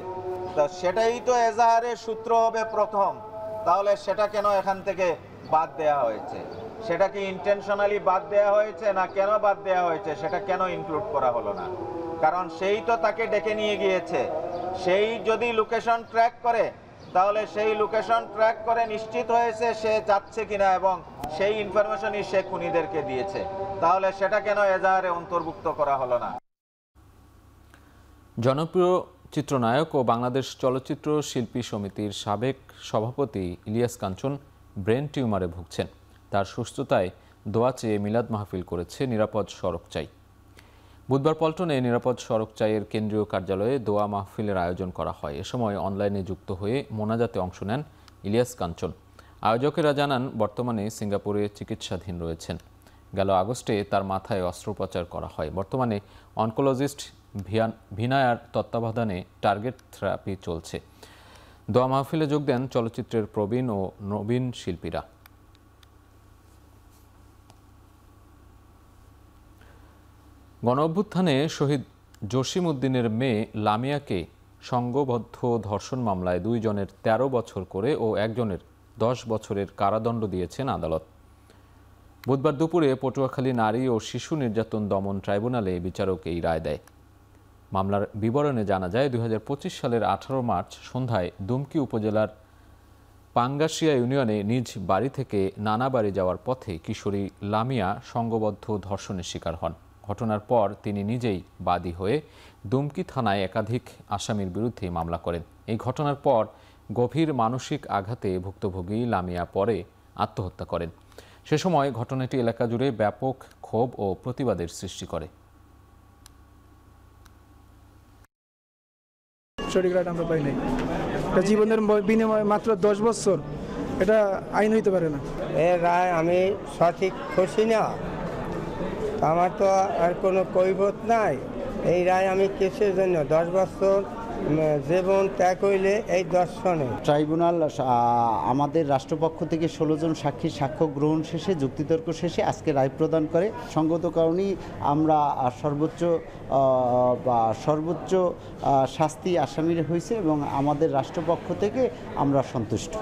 Speaker 21: তা সেটাই তো এজাহারের সূত্র হবে প্রথম। তাহলে সেটা কেন এখান থেকে বাদ দেয়া হয়েছে? সেটা কি ইন্টেনশনালি বাদ দেয়া হয়েছে, না কেন বাদ দেয়া হয়েছে সেটা কেন ইনক্লুড করা হলো না? কারণ সেই তো তাকে ডেকে নিয়ে গিয়েছে, সেই যদি লোকেশন ট্র্যাক করে তাহলে সেই লোকেশন ট্র্যাক করে নিশ্চিত হয়েছে সে যাচ্ছে কিনা এবং সেই ইনফরমেশনই সে খুনিদেরকে দিয়েছে, তাহলে সেটা কেন এজাহারে অন্তর্ভুক্ত করা হলো না?
Speaker 1: জনপ্রিয় চিত্রনায়ক ও বাংলাদেশ চলচ্চিত্র শিল্পী সমিতির সাবেক সভাপতি ইলিয়াস কাঞ্চন ব্রেন টিউমারে ভুগছেন। তার সুস্থতায় দোয়া চেয়ে মিলাদ মাহফিল করেছে নিরাপদ সড়ক চাই। বুধবার পল্টনে নিরাপদ সড়ক চাইয়ের কেন্দ্রীয় কার্যালয়ে দোয়া মাহফিলের আয়োজন করা হয়। এ সময় অনলাইনে যুক্ত হয়ে মোনাজাতে অংশ নেন ইলিয়াস কাঞ্চন। আয়োজকেরা জানান, বর্তমানে সিঙ্গাপুরে চিকিৎসাধীন রয়েছেন। গেল আগস্টে তার মাথায় অস্ত্রোপচার করা হয়। বর্তমানে অনকোলজিস্ট ভিনায়ার তত্ত্বাবধানে টার্গেট থেরাপি চলছে। দোয়া মাহফিলে যোগ দেন চলচ্চিত্রের প্রবীণ ও নবীন শিল্পীরা। গণঅভ্যুত্থানে শহীদ জসিম উদ্দিনের মেয়ে লামিয়াকে সংঘবদ্ধ ধর্ষণ মামলায় 2 জনের 13 বছর করে ও 1 জনের 10 বছরের কারাদণ্ড দিয়েছেন আদালত। বুধবার দুপুরে পটুয়াখালী নারী ও শিশু নির্যাতন দমন ট্রাইব্যুনালে বিচারক এই রায় দেয়। মামলার বিবরণে জানা যায়, 2025 সালের 18 মার্চ সন্ধ্যায় দুমকি উপজেলার পাঙ্গাশিয়া ইউনিয়নে নিজ বাড়ি থেকে নানা বাড়ি যাওয়ার পথে কিশোরী লামিয়া সংঘবদ্ধ ধর্ষণের শিকার হন। ঘটনার পর তিনি নিজেই বাদী হয়ে দুমকি থানায় একাধিক আসামির বিরুদ্ধে মামলা করেন। এই ঘটনার পর গভীর মানসিক আঘাতে ভুক্তভোগী লামিয়া পরে আত্মহত্যা করেন। সে সময় ঘটনাটি এলাকা জুড়ে ব্যাপক ক্ষোভ ও প্রতিবাদের সৃষ্টি করে।
Speaker 22: সঠিক রায় আমরা পাই নাই। এটা জীবনের বিনিময়ে মাত্র 10 বছর, এটা আইন হইতে পারে না।
Speaker 23: এ রায় আমি সঠিক খুশি না, আমার তো আর কোনো কৈফিয়ত নাই। এই রায় আমি কিসের জন্য 10 বছর জীবন ত্যাগ হইলে এই দর্শনে।
Speaker 24: ট্রাইব্যুনাল আমাদের রাষ্ট্রপক্ষ থেকে 16 জন সাক্ষীর সাক্ষ্য গ্রহণ শেষে যুক্তিতর্ক শেষে আজকে রায় প্রদান করে। সঙ্গত কারণেই আমরা সর্বোচ্চ শাস্তি আসামির হয়েছে এবং আমাদের রাষ্ট্রপক্ষ থেকে আমরা সন্তুষ্ট।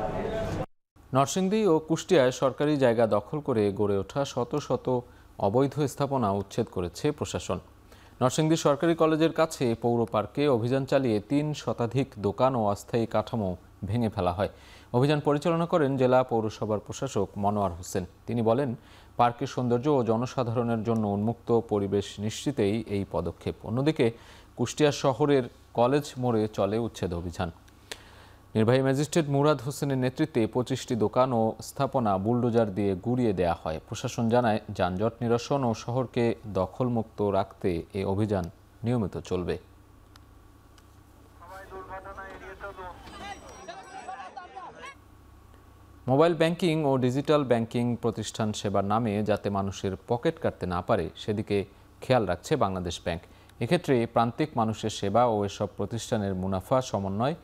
Speaker 1: নরসিংদী ও কুষ্টিয়ায় সরকারি জায়গা দখল করে গড়ে ওঠা শত শত অবৈধ স্থাপনা উচ্ছেদ করেছে প্রশাসন। নরসিংদী সরকারি কলেজের কাছে পৌর পার্কে অভিযান চালিয়ে 3 শতাধিক দোকান ও অস্থায়ী কাঠামো ভেঙে ফেলা হয়। অভিযান পরিচালনা করেন জেলা পৌরসভার প্রশাসক মনোয়ার হোসেন। তিনি বলেন, পার্কের সৌন্দর্য ও জনসাধারণের জন্য উন্মুক্ত পরিবেশ নিশ্চিতেই এই পদক্ষেপ। অন্যদিকে কুষ্টিয়া শহরের কলেজ মোড়ে চলে উচ্ছেদ অভিযান। নির্বাহী ম্যাজিস্ট্রেট মুরাদ হোসেনের নেতৃত্বে 25টি দোকান ও স্থাপনা বুলডোজার দিয়ে গুঁড়িয়ে দেয়া হয়। প্রশাসন জানায়, যানজট নিরসন ও শহরকে দখলমুক্ত রাখতে এই অভিযান নিয়মিত চলবে। মোবাইল ব্যাংকিং ও ডিজিটাল ব্যাংকিং প্রতিষ্ঠান সেবার নামে যাতে মানুষের পকেট কাটতে না পারে সেদিকে খেয়াল রাখছে বাংলাদেশ ব্যাংক। এক্ষেত্রে প্রান্তিক মানুষের সেবা ও এসব প্রতিষ্ঠানের মুনাফা সমন্বয়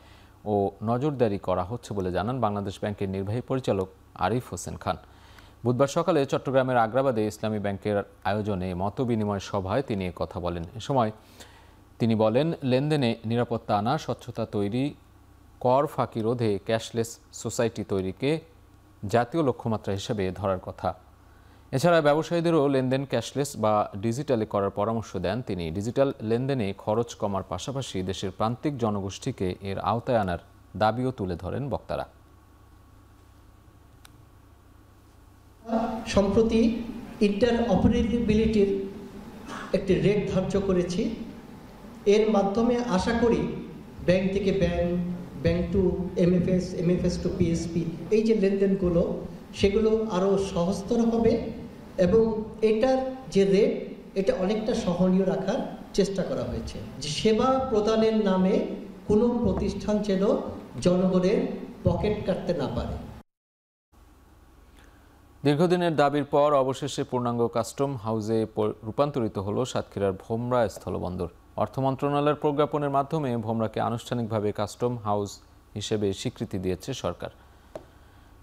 Speaker 1: ও নজরদারি করা হচ্ছে বলে জানান বাংলাদেশ ব্যাংকের নির্বাহী পরিচালক আরিফ হোসেন খান। বুধবার সকালে চট্টগ্রামের আগ্রাবাদে ইসলামী ব্যাংকের আয়োজনে মতবিনিময় সভায় তিনি কথা বলেন। এ সময় তিনি বলেন, লেনদেনে নিরাপত্তা আনা, স্বচ্ছতা তৈরি, কর ফাঁকি রোধে ক্যাশলেস সোসাইটি তৈরিকে জাতীয় লক্ষ্যমাত্রা হিসেবে ধরার কথা। এছাড়া ব্যবসায়ীদেরও লেনদেন ক্যাশলেস বা ডিজিটালে করার পরামর্শ দেন তিনি। ডিজিটাল লেনদেনে খরচ কমার পাশাপাশি দেশের প্রান্তিক জনগোষ্ঠীকে এর আওতায় আনার দাবিও তুলে ধরেন বক্তারা।
Speaker 2: সম্প্রতি ইন্টার অপারেবিলিটির একটি রেট ধার্য করেছি। এর মাধ্যমে আশা করি ব্যাংক থেকে bank, bank to MFS, MFS to PSP, এই যে লেনদেনগুলো সেগুলো আরও সহজতর হবে এবং এটার যে রেট এটা অনেকটা সহনীয় রাখার চেষ্টা করা হয়েছে। যে সেবা প্রদানের নামে কোনো প্রতিষ্ঠান যেন জনগণের পকেট কাটতে না পারে।
Speaker 1: দীর্ঘদিনের দাবির পর অবশেষে পূর্ণাঙ্গ কাস্টম হাউসে রূপান্তরিত হল সাতক্ষীরার ভোমরা স্থলবন্দর। অর্থ মন্ত্রণালয়ের প্রজ্ঞাপনের মাধ্যমে ভোমরাকে আনুষ্ঠানিকভাবে কাস্টম হাউস হিসেবে স্বীকৃতি দিয়েছে সরকার।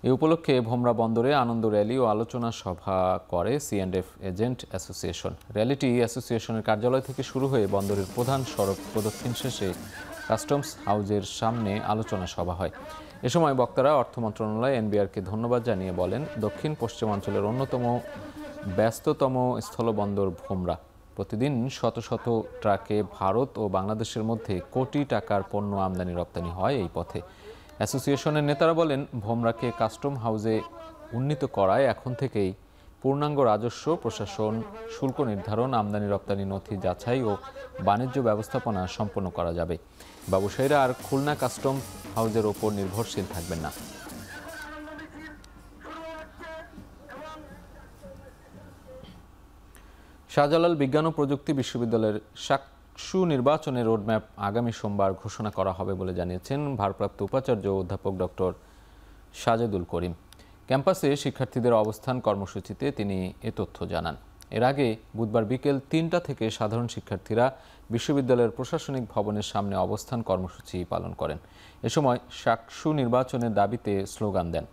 Speaker 1: এ উপলক্ষে ভোমরা বন্দরে আনন্দ র্যালি ও আলোচনা সভা করে C&F এজেন্ট অ্যাসোসিয়েশন। র্যালিটি অ্যাসোসিয়েশনের কার্যালয় থেকে শুরু হয়ে বন্দরের প্রধান সড়ক প্রদক্ষিণ শেষে কাস্টমস হাউসের সামনে আলোচনা সভা হয়। এ সময় বক্তারা অর্থ মন্ত্রণালয় NBRকে ধন্যবাদ জানিয়ে বলেন, দক্ষিণ পশ্চিমাঞ্চলের অন্যতম ব্যস্ততম স্থলবন্দর ভোমরা। প্রতিদিন শত শত ট্রাকে ভারত ও বাংলাদেশের মধ্যে কোটি টাকার পণ্য আমদানি রপ্তানি হয় এই পথে। অ্যাসোসিয়েশনের নেতারা বলেন, ভোমরাকে কাস্টম হাউসে উন্নীত করায় এখন থেকেই পূর্ণাঙ্গ রাজস্ব প্রশাসন, শুল্ক নির্ধারণ, আমদানি রপ্তানি নথি যাচাই ও বাণিজ্য ব্যবস্থাপনা সম্পন্ন করা যাবে। ব্যবসায়ীরা আর খুলনা কাস্টম হাউসের ওপর নির্ভরশীল থাকবেন না। শাহজালাল বিজ্ঞান ও প্রযুক্তি বিশ্ববিদ্যালয়ের শাকসু নির্বাচনের রোডম্যাপ আগামী সোমবার ঘোষণা করা হবে বলে জানিয়েছেন ভারপ্রাপ্ত উপাচার্য অধ্যাপক ডক্টর সাজেদুল করিম। ক্যাম্পাসে শিক্ষার্থীদের অবস্থান কর্মসূচিতে তিনি এ তথ্য জানান। এর আগে বুধবার বিকেল ৩টা থেকে সাধারণ শিক্ষার্থীরা বিশ্ববিদ্যালয়ের প্রশাসনিক ভবনের সামনে অবস্থান কর্মসূচি পালন করেন। এ সময় শাকসু নির্বাচনের দাবিতে স্লোগান দেন।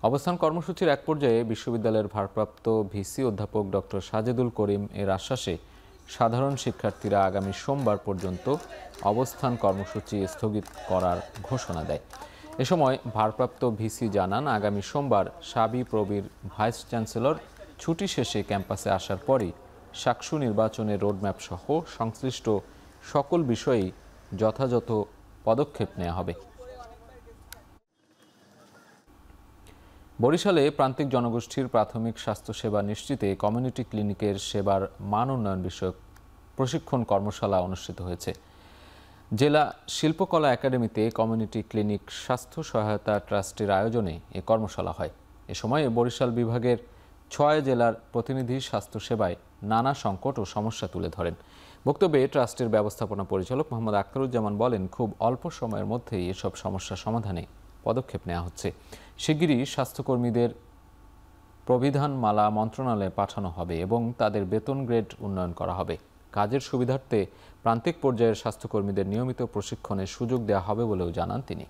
Speaker 1: অবস্থান কর্মসূচির এক পর্যায়ে বিশ্ববিদ্যালয়ের ভারপ্রাপ্ত ভিসি অধ্যাপক ডক্টর সাজেদুল করিম এর আশ্বাসে সাধারণ শিক্ষার্থীরা আগামী সোমবার পর্যন্ত অবস্থান কর্মসূচি স্থগিত করার ঘোষণা দেয়। এ সময় ভারপ্রাপ্ত ভিসি জানান, আগামী সোমবার শাবি প্রবির ভাইস চ্যান্সেলর ছুটি শেষে ক্যাম্পাসে আসার পরই শাকসু নির্বাচনের রোডম্যাপ সহ সংশ্লিষ্ট সকল বিষয়েই যথাযথ পদক্ষেপ নেওয়া হবে। বরিশালে প্রান্তিক জনগোষ্ঠীর প্রাথমিক স্বাস্থ্যসেবা নিশ্চিতে কমিউনিটি ক্লিনিকের সেবার মান উন্নয়ন বিষয়ক প্রশিক্ষণ কর্মশালা অনুষ্ঠিত হয়েছে। জেলা শিল্পকলা একাডেমিতে কমিউনিটি ক্লিনিক স্বাস্থ্য সহায়তা ট্রাস্টের আয়োজনে এ কর্মশালা হয়। এ সময় বরিশাল বিভাগের 6 জেলার প্রতিনিধি স্বাস্থ্যসেবায় নানা সংকট ও সমস্যা তুলে ধরেন। বক্তব্যে ট্রাস্টের ব্যবস্থাপনা পরিচালক মোহাম্মদ আখতারুজ্জামান বলেন, খুব অল্প সময়ের মধ্যেই এসব সমস্যা সমাধানে পদক্ষেপ নেওয়া হচ্ছে। শিগগিরই স্বাস্থ্যকর্মীদের প্রবিধানমালা মন্ত্রণালয়ে পাঠানো হবে এবং তাদের বেতন গ্রেড উন্নয়ন করা হবে। কাজের সুবিধার্থে প্রান্তিক পর্যায়ের স্বাস্থ্যকর্মীদের নিয়মিত প্রশিক্ষণের সুযোগ দেওয়া হবে বলেও জানান তিনি।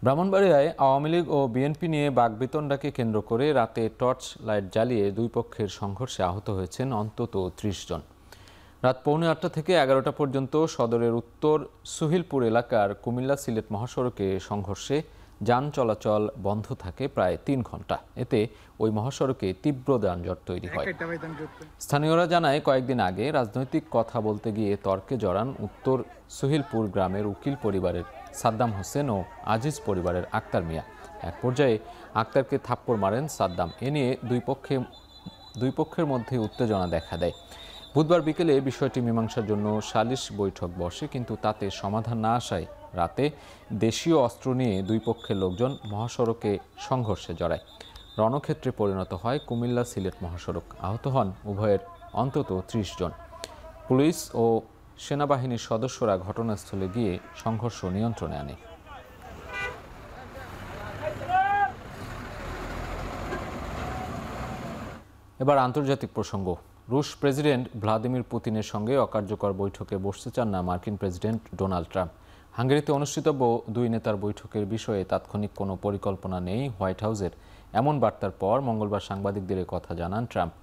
Speaker 1: ব্রাহ্মণবাড়িয়ায় আওয়ামী লীগ ও বিএনপি নিয়ে বাকবিতণ্ডাকে কেন্দ্র করে রাতে টর্চ লাইট জ্বালিয়ে দুই পক্ষের সংঘর্ষে আহত হয়েছেন অন্তত 30 জন। রাত 8:45 থেকে 11টা পর্যন্ত সদরের উত্তর সুহিলপুর এলাকার কুমিল্লা সিলেট মহাসড়কে সংঘর্ষে যান চলাচল বন্ধ থাকে প্রায় 3 ঘন্টা। এতে ওই মহাসড়কে তীব্র যানজট তৈরি হয়। স্থানীয়রা জানায়, কয়েকদিন আগে রাজনৈতিক কথা বলতে গিয়ে তর্কে জড়ান উত্তর সুহিলপুর গ্রামের উকিল পরিবারের সাদ্দাম হোসেন ও আজিজ পরিবারের আক্তার মিয়া। এক পর্যায়ে আক্তারকে থাপ্পড় মারেন সাদ্দাম। এ নিয়ে দুই পক্ষের মধ্যে উত্তেজনা দেখা দেয়। বুধবার বিকেলে বিষয়টি মীমাংসার জন্য সালিশ বৈঠক বসে, কিন্তু তাতে সমাধান না আসায় রাতে দেশীয় অস্ত্র নিয়ে দুই পক্ষের লোকজন মহাসড়কে সংঘর্ষে জড়ায়। রণক্ষেত্রে পরিণত হয় কুমিল্লা সিলেট মহাসড়ক। আহত হন উভয়ের অন্তত 30 জন। পুলিশ ও সেনাবাহিনীর সদস্যরা ঘটনাস্থলে গিয়ে সংঘর্ষ নিয়ন্ত্রণে আনে। এবার আন্তর্জাতিক প্রসঙ্গ। রুশ প্রেসিডেন্ট ভ্লাদিমির পুতিনের সঙ্গে অকার্যকর বৈঠকে বসতে চান না মার্কিন প্রেসিডেন্ট ডোনাল্ড ট্রাম্প। হাঙ্গেরিতে অনুষ্ঠিতব্য দুই নেতার বৈঠকের বিষয়ে তাৎক্ষণিক কোনো পরিকল্পনা নেই হোয়াইট হাউসের। এমন বার্তার পর মঙ্গলবার সাংবাদিকদের কথা জানান ট্রাম্প।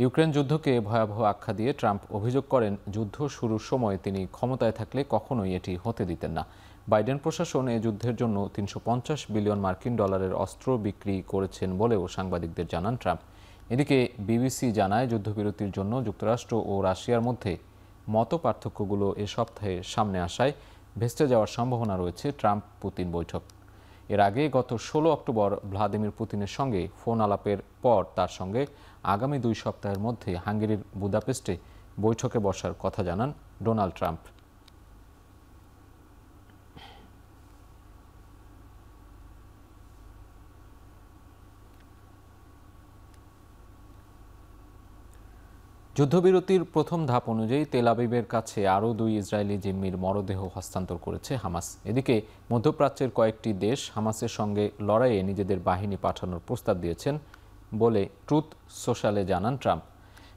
Speaker 1: ইউক্রেন যুদ্ধকে ভয়াবহ আখ্যা দিয়ে ট্রাম্প অভিযোগ করেন, যুদ্ধ শুরুর সময় তিনি ক্ষমতায় থাকলে কখনোই এটি হতে দিতেন না। বাইডেন প্রশাসন এ যুদ্ধের জন্য ৩৫০ বিলিয়ন মার্কিন ডলারের অস্ত্র বিক্রি করেছেন বলেও সাংবাদিকদের জানান ট্রাম্প। এদিকে বিবিসি জানায়, যুদ্ধবিরতির জন্য যুক্তরাষ্ট্র ও রাশিয়ার মধ্যে মতপার্থক্যগুলো এ সপ্তাহে সামনে আসায় ভেস্তে যাওয়ার সম্ভাবনা রয়েছে ট্রাম্প পুতিন বৈঠক। এর আগে গত ১৬ অক্টোবর ভ্লাদিমির পুতিনের সঙ্গে ফোন আলাপের পর তার সঙ্গে আগামী ২ সপ্তাহের মধ্যে হাঙ্গেরির বুদাপেস্টে বৈঠকে বসার কথা জানান ডোনাল্ড ট্রাম্প। যুদ্ধবিরতির প্রথম ধাপ অনুযায়ী তেল আবিবের কাছে আরও ২ ইসরায়েলি জিম্মির মরদেহ হস্তান্তর করেছে হামাস। এদিকে মধ্যপ্রাচ্যের কয়েকটি দেশ হামাসের সঙ্গে লড়াইয়ে নিজেদের বাহিনী পাঠানোর প্রস্তাব দিয়েছেন বলে ট্রুথ সোশ্যালে জানান ট্রাম্প।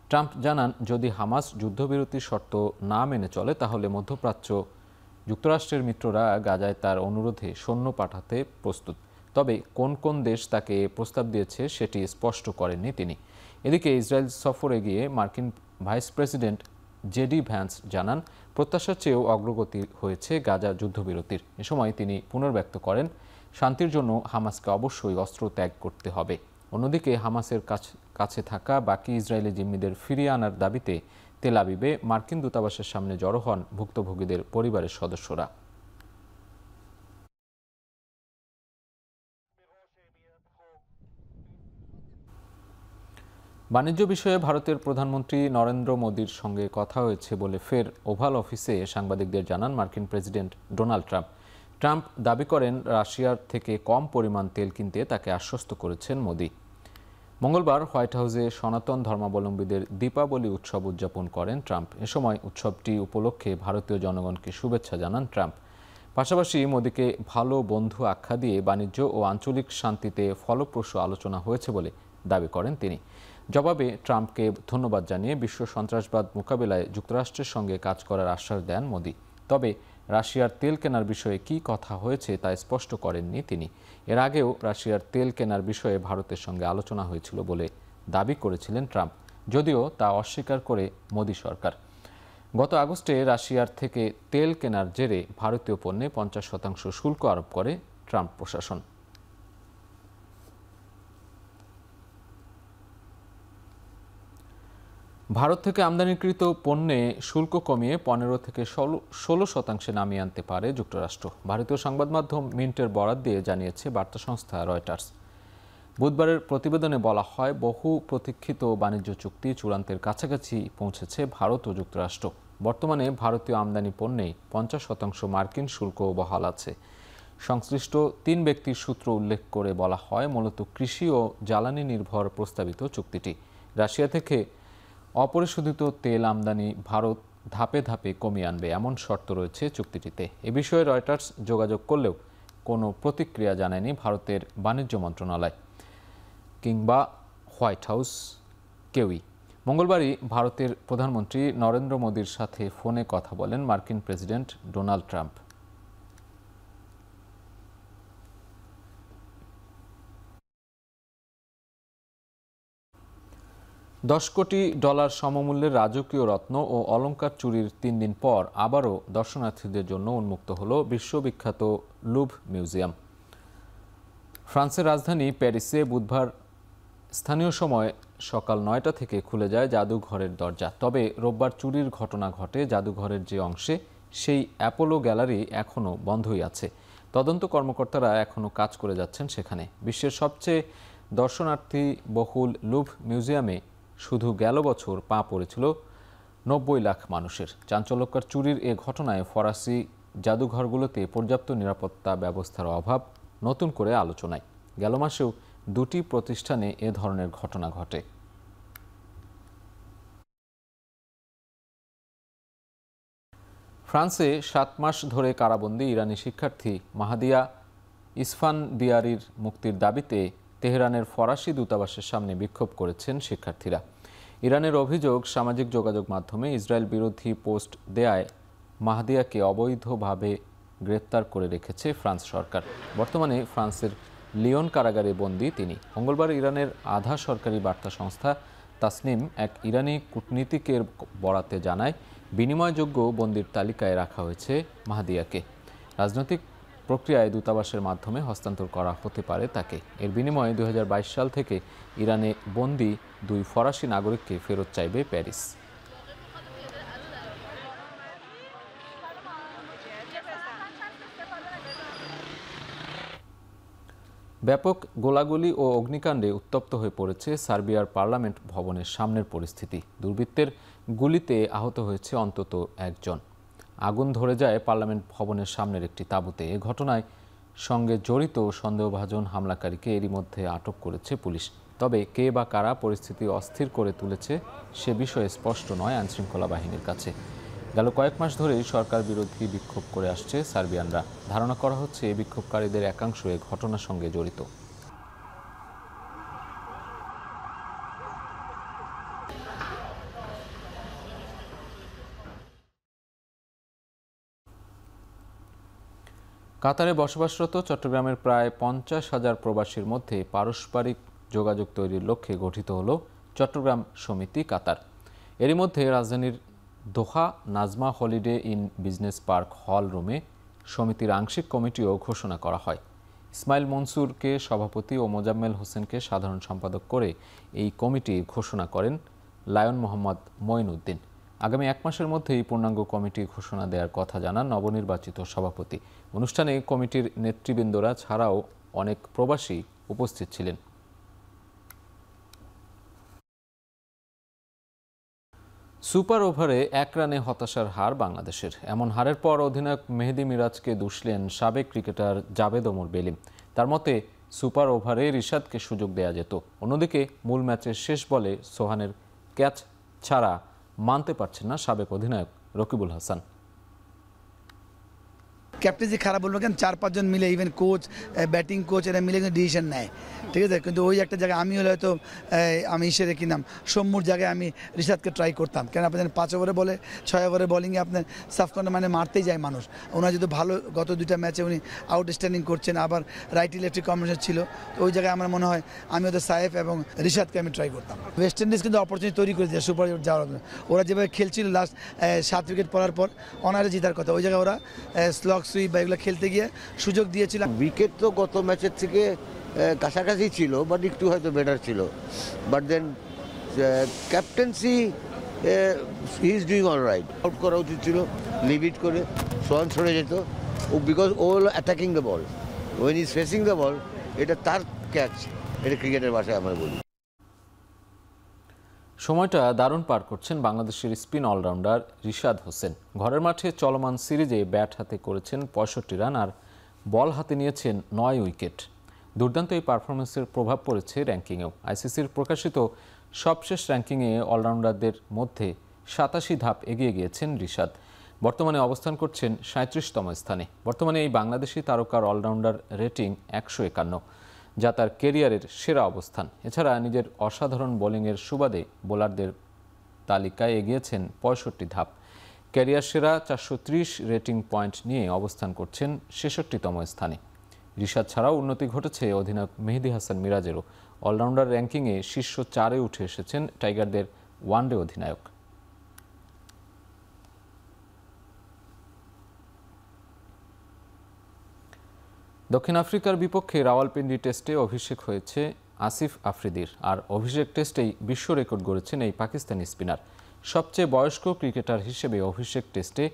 Speaker 1: ট্রাম্প জানান, যদি হামাস যুদ্ধবিরতির শর্ত না মেনে চলে তাহলে মধ্যপ্রাচ্য যুক্তরাষ্ট্রের মিত্ররা গাজায় তার অনুরোধে সৈন্য পাঠাতে প্রস্তুত। তবে কোন কোন দেশ তাকে প্রস্তাব দিয়েছে সেটি স্পষ্ট করেননি তিনি। এদিকে ইসরায়েল সফরে গিয়ে মার্কিন ভাইস প্রেসিডেন্ট জেডি ভ্যান্স জানান, প্রত্যাশার চেয়েও অগ্রগতি হয়েছে গাজা যুদ্ধবিরতির। এ সময় তিনি পুনর্ব্যক্ত করেন, শান্তির জন্য হামাসকে অবশ্যই অস্ত্র ত্যাগ করতে হবে। অন্যদিকে হামাসের কাছে থাকা বাকি ইসরায়েলি জিম্মিদের ফিরিয়ে আনার দাবিতে তেল আবিবে মার্কিন দূতাবাসের সামনে জড়ো হন ভুক্তভোগীদের পরিবারের সদস্যরা। বাণিজ্য বিষয়ে ভারতের প্রধানমন্ত্রী নরেন্দ্র মোদীর সঙ্গে কথা হয়েছে বলে ফের ওভাল অফিসে সাংবাদিকদের জানান মার্কিন প্রেসিডেন্ট ডোনাল্ড ট্রাম্প। ট্রাম্প দাবি করেন, রাশিয়ার থেকে কম পরিমাণ তেল কিনতে তাকে আশ্বস্ত করেছেন মোদি। মঙ্গলবার হোয়াইট হাউসে সনাতন ধর্মাবলম্বীদের দীপাবলি উৎসব উদযাপন করেন ট্রাম্প। এ সময় উৎসবটি উপলক্ষে ভারতীয় জনগণকে শুভেচ্ছা জানান ট্রাম্প। পাশাপাশি মোদিকে ভালো বন্ধু আখ্যা দিয়ে বাণিজ্য ও আঞ্চলিক শান্তিতে ফলপ্রসূ আলোচনা হয়েছে বলে দাবি করেন তিনি। জবাবে ট্রাম্পকে ধন্যবাদ জানিয়ে বিশ্ব সন্ত্রাসবাদ মোকাবিলায় যুক্তরাষ্ট্রের সঙ্গে কাজ করার আশ্বাস দেন মোদি। তবে রাশিয়ার তেল কেনার বিষয়ে কী কথা হয়েছে তা স্পষ্ট করেননি তিনি। এর আগেও রাশিয়ার তেল কেনার বিষয়ে ভারতের সঙ্গে আলোচনা হয়েছিল বলে দাবি করেছিলেন ট্রাম্প, যদিও তা অস্বীকার করে মোদি সরকার। গত আগস্টে রাশিয়ার থেকে তেল কেনার জেরে ভারতীয় পণ্যে 50% শুল্ক আরোপ করে ট্রাম্প প্রশাসন। ভারত থেকে আমদানিকৃত পণ্যে শুল্ক কমিয়ে 15 থেকে 16% নামিয়ে আনতে পারে যুক্তরাষ্ট্র। ভারতীয় সংবাদ মাধ্যম মিন্টের বরাত দিয়ে জানিয়েছে বার্তা সংস্থা রয়টার্স। বুধবারের প্রতিবেদনে বলা হয়, বহু প্রতীক্ষিত বাণিজ্য চুক্তি চূড়ান্তের কাছাকাছি পৌঁছেছে ভারত ও যুক্তরাষ্ট্র। বর্তমানে ভারতীয় আমদানি পণ্যে 50% মার্কিন শুল্ক বহাল আছে। সংশ্লিষ্ট 3 ব্যক্তির সূত্র উল্লেখ করে বলা হয়, মূলত কৃষি ও জ্বালানি নির্ভর প্রস্তাবিত চুক্তিটি। রাশিয়া থেকে অপরিশোধিত তেল আমদানি ভারত ধাপে ধাপে কমিয়ে আনবে এমন শর্ত রয়েছে চুক্তিটিতে। এ বিষয়ে রয়টার্স যোগাযোগ করলেও কোনো প্রতিক্রিয়া জানায়নি ভারতের বাণিজ্য মন্ত্রণালয় কিংবা হোয়াইট হাউস কেউই। মঙ্গলবারই ভারতের প্রধানমন্ত্রী নরেন্দ্র মোদীর সাথে ফোনে কথা বলেন মার্কিন প্রেসিডেন্ট ডোনাল্ড ট্রাম্প। $10 কোটি সমমূল্যের রাজকীয় রত্ন ও অলংকার চুরির 3 দিন পর আবারও দর্শনার্থীদের জন্য উন্মুক্ত হল বিশ্ববিখ্যাত লুভ মিউজিয়াম। ফ্রান্সের রাজধানী প্যারিসে বুধবার স্থানীয় সময় সকাল 9টা থেকে খুলে যায় জাদুঘরের দরজা। তবে রোববার চুরির ঘটনা ঘটে জাদুঘরের যে অংশে, সেই অ্যাপোলো গ্যালারি এখনও বন্ধই আছে। তদন্ত কর্মকর্তারা এখনও কাজ করে যাচ্ছেন সেখানে। বিশ্বের সবচেয়ে দর্শনার্থী বহুল লুভ মিউজিয়ামে শুধু গেল বছর পা পড়েছিল 90 লাখ মানুষের। চাঞ্চল্যকর চুরির এ ঘটনায় ফরাসি জাদুঘরগুলোতে পর্যাপ্ত নিরাপত্তা ব্যবস্থার অভাব নতুন করে আলোচনায়। গেল মাসেও 2টি প্রতিষ্ঠানে এ ধরনের ঘটনা ঘটে। ফ্রান্সে 7 মাস ধরে কারাবন্দী ইরানি শিক্ষার্থী মাহাদিয়া ইসফানদিয়ারির মুক্তির দাবিতে তেহরানের ফরাসি দূতাবাসের সামনে বিক্ষোভ করেছেন শিক্ষার্থীরা। ইরানের অভিযোগ, সামাজিক যোগাযোগ মাধ্যমে ইসরায়েল বিরোধী পোস্ট দেয়ায় মাহদিয়াকে অবৈধভাবে গ্রেপ্তার করে রেখেছে ফ্রান্স সরকার। বর্তমানে ফ্রান্সের লিওন কারাগারে বন্দী তিনি। মঙ্গলবার ইরানের আধা সরকারি বার্তা সংস্থা তাসনিম এক ইরানি কূটনীতিকের বরাতে জানায়, বিনিময়যোগ্য বন্দির তালিকায় রাখা হয়েছে মাহদিয়াকে। রাজনৈতিক প্রক্রিয়ায় দূতাবাসের মাধ্যমে হস্তান্তর করা হতে পারে তাকে। এর বিনিময়ে 2022 সাল থেকে ইরানে বন্দী 2 ফরাসি নাগরিককে ফেরত চাইবে প্যারিস। ব্যাপক গোলাগুলি ও অগ্নিকাণ্ডে উত্তপ্ত হয়ে পড়েছে সার্বিয়ার পার্লামেন্ট ভবনের সামনের পরিস্থিতি। দুর্বৃত্তের গুলিতে আহত হয়েছে অন্তত 1 জন। আগুন ধরে যায় পার্লামেন্ট ভবনের সামনের একটি তাঁবুতে। এ ঘটনায় সঙ্গে জড়িত সন্দেহভাজন হামলাকারীকে এরই মধ্যে আটক করেছে পুলিশ। তবে কে বা কারা পরিস্থিতি অস্থির করে তুলেছে সে বিষয়ে স্পষ্ট নয় আইনশৃঙ্খলা বাহিনীর কাছে। গেল কয়েক মাস ধরেই সরকার বিরোধী বিক্ষোভ করে আসছে সার্বিয়ানরা। ধারণা করা হচ্ছে এই বিক্ষোভকারীদের একাংশ এ ঘটনার সঙ্গে জড়িত। কাতারে বসবাসরত চট্টগ্রামের প্রায় 50,000 প্রবাসীর মধ্যে পারস্পরিক যোগাযোগ তৈরির লক্ষ্যে গঠিত হল চট্টগ্রাম সমিতি কাতার। এরই মধ্যে রাজধানীর Doha Najma Holiday Inn business park hall রুমে সমিতির আংশিক কমিটিও ঘোষণা করা হয়। ইসমাইল মনসুরকে সভাপতি ও মোজাম্মেল হোসেনকে সাধারণ সম্পাদক করে এই কমিটি ঘোষণা করেন লায়ন মোহাম্মদ মঈনউদ্দিন। আগামী 1 মাসের মধ্যেই পূর্ণাঙ্গ কমিটি ঘোষণা দেওয়ার কথা জানান নবনির্বাচিত সভাপতি। অনুষ্ঠানে কমিটির নেতৃবৃন্দরা ছাড়াও অনেক প্রবাসী উপস্থিত ছিলেন। সুপার ওভারে 1 রানে হতাশার হার বাংলাদেশের। এমন হারের পর অধিনায়ক মেহেদী মিরাজকে দুষলেন সাবেক ক্রিকেটার জাভেদ ওমর বেলিম। তার মতে সুপার ওভারে রিশাদকে সুযোগ দেয়া যেত। অন্যদিকে মূল ম্যাচের শেষ বলে সোহানের ক্যাচ ছাড়া মানতে পারছেন না সাবেক অধিনায়ক রকিবুল হাসান।
Speaker 3: ক্যাপ্টেন্সি খারাপ বলবো কেন, 4-5 জন মিলে ইভেন কোচ, ব্যাটিং কোচ এরা মিলে কিন্তু ডিসিশন নেয়, ঠিক আছে। কিন্তু ওই একটা জায়গায় আমি হলে হয়তো আমি হিসেবে কি নাম সম্মুর জায়গায় আমি রিশাদকে ট্রাই করতাম। কেন আপনি জানেন 5 ওভারে বলে 6 ওভারে বলিংয়ে আপনার সাফকর্নার মানে মারতেই যায় মানুষ। ওনার যেহেতু ভালো গত 2টা ম্যাচে উনি আউটস্ট্যান্ডিং করছেন, আবার রাইট ইলেকট্রিক কম্বিনেশন ছিল, তো ওই জায়গায় আমার মনে হয় আমি হয়তো সাইফ এবং রিশাদকে আমি ট্রাই করতাম। ওয়েস্ট ইন্ডিজ কিন্তু অপরচুনিটি তৈরি করে দিয়েছে সুপার ওভার যাওয়ার জন্য। ওরা যেভাবে খেলছিল লাস্ট 7 উইকেট পড়ার পর অনারে জেতার কথা, ওই জায়গায় ওরা স্লগ সুইপ বা এগুলো খেলতে গিয়ে সুযোগ দিয়েছিল।
Speaker 4: উইকেট তো গত ম্যাচের থেকে কাছাকাছি ছিল, বাট একটু হয়তো বেটার ছিল। But then captaincy he is doing all right. Out করা উচিত ছিল, লিভ ইট করে সোহান ছড়ে যেত, বিকজ ও হল attacking the ball, when is facing the ball, এটা তার ক্যাচ, এটা ক্রিকেটের ভাষায় আমরা বলি।
Speaker 1: সময়টা দারুণ পার করছেন বাংলাদেশের স্পিন অলরাউন্ডার রিশাদ হোসেন। ঘরের মাঠে চলমান সিরিজে ব্যাট হাতে করেছেন 65 রান আর বল হাতে নিয়েছেন 9 উইকেট। দুর্দান্ত এই পারফরমেন্সের প্রভাব পড়েছে র্যাঙ্কিংয়েও। আইসিসির প্রকাশিত সবশেষ র্যাঙ্কিংয়ে অলরাউন্ডারদের মধ্যে 87 ধাপ এগিয়ে গিয়েছেন রিশাদ। বর্তমানে অবস্থান করছেন 37তম স্থানে। বর্তমানে এই বাংলাদেশি তারকার অলরাউন্ডার রেটিং 151, যা তার কেরিয়ারের সেরা অবস্থান। এছাড়া নিজের অসাধারণ বোলিংয়ের সুবাদে বোলারদের তালিকায় এগিয়েছেন 65 ধাপ। ক্যারিয়ার সেরা 430 রেটিং পয়েন্ট নিয়ে অবস্থান করছেন 66তম স্থানে। রিশাদ ছাড়াও উন্নতি ঘটেছে অধিনায়ক মেহেদী হাসান মিরাজেরও। অলরাউন্ডার র্যাঙ্কিংয়ে শীর্ষ 4-এ উঠে এসেছেন টাইগারদের ওয়ানডে অধিনায়ক। দক্ষিণ আফ্রিকার বিপক্ষে রাওয়ালপিন্ডি টেস্টে অভিষেক হয়েছে আসিফ আফ্রিদির। আর অভিষেক টেস্টেই বিশ্ব রেকর্ড গড়েছেন এই পাকিস্তানি স্পিনার। সবচেয়ে বয়স্ক ক্রিকেটার হিসেবে অভিষেক টেস্টে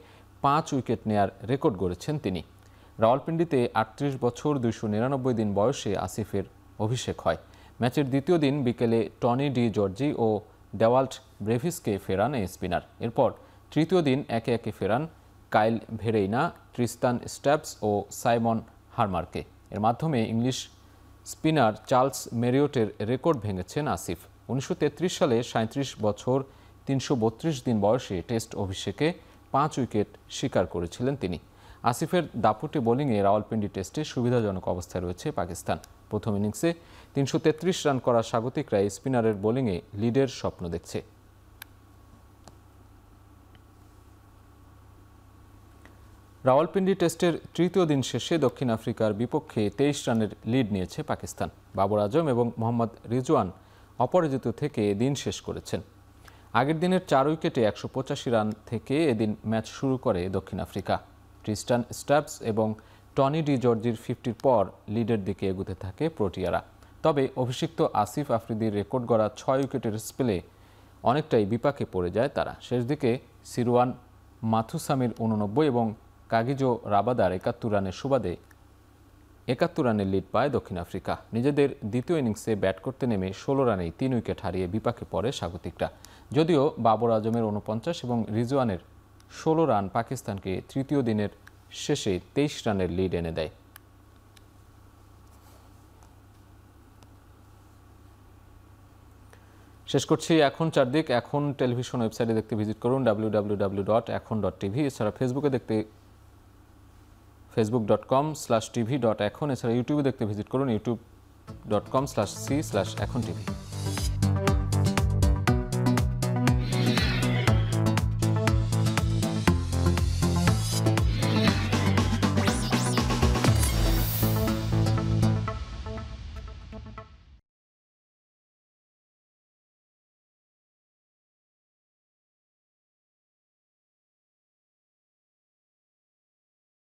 Speaker 1: 5 উইকেট নেয়ার রেকর্ড গড়েছেন তিনি। রাওয়ালপিন্ডিতে 38 বছর 299 দিন বয়সে আসিফের অভিষেক হয়। ম্যাচের দ্বিতীয় দিন বিকেলে টনি ডি জর্জি ও ডেওয়াল্ট ব্রেভিসকে ফেরান এই স্পিনার। এরপর তৃতীয় দিন একে একে ফেরান কাইল ভেরেইনা, ট্রিস্তান স্ট্যাবস ও সাইমন হারমারকে। এর মাধ্যমে ইংলিশ স্পিনার চার্লস মেরিয়টের রেকর্ড ভেঙেছেন আসিফ। 1933 সালে 37 বছর 332 দিন বয়সে টেস্ট অভিষেকে 5 উইকেট শিকার করেছিলেন তিনি। আসিফের দাপুটে বোলিংয়ে রাওয়ালপিন্ডি টেস্টে সুবিধাজনক অবস্থায় রয়েছে পাকিস্তান। প্রথম ইনিংসে 333 রান করা স্বাগতিকরা স্পিনারের বোলিংয়ে লিডের স্বপ্ন দেখছে। রাওয়ালপিন্ডি টেস্টের তৃতীয় দিন শেষে দক্ষিণ আফ্রিকার বিপক্ষে 23 রানের লিড নিয়েছে পাকিস্তান। বাবর আজম এবং মোহাম্মদ রিজওয়ান অপরাজিত থেকে দিন শেষ করেছেন। আগের দিনের 4 উইকেটে 185 রান থেকে এদিন ম্যাচ শুরু করে দক্ষিণ আফ্রিকা। ট্রিস্টান স্টাবস এবং টনি ডি জর্জির 50-র পর লিডের দিকে এগুতে থাকে প্রোটিয়ারা। তবে অভিষিক্ত আসিফ আফ্রিদির রেকর্ড গড়া 6 উইকেটের স্পেলে অনেকটাই বিপাকে পড়ে যায় তারা। শেষ দিকে সিরওয়ান মাথুসামির 89 এবং কাগিজো রাবাদার 71 রানের সুবাদে 71 রানের লিড পায় দক্ষিণ আফ্রিকা। নিজেদের দ্বিতীয় ইনিংসে ব্যাট করতে নেমে 16 রানেই 3 উইকেট হারিয়ে বিপাকে পড়ে স্বাগতিকরা। যদিও বাবর আজমের 49 এবং রিজওয়ানের 16 রান পাকিস্তানকে তৃতীয় দিনের শেষে 23 রানের লিড এনে দেয়। শেষ করছি এখন চারদিক। এখন টেলিভিশন ওয়েবসাইটে দেখতে ভিজিট করুন www.ekhon.tv। এছাড়া ফেসবুকে দেখতে facebook.com/tv.ekhon। এছাড়া ইউটিউবে দেখতে ভিজিট করুন youtube.com/c/ekhon tv।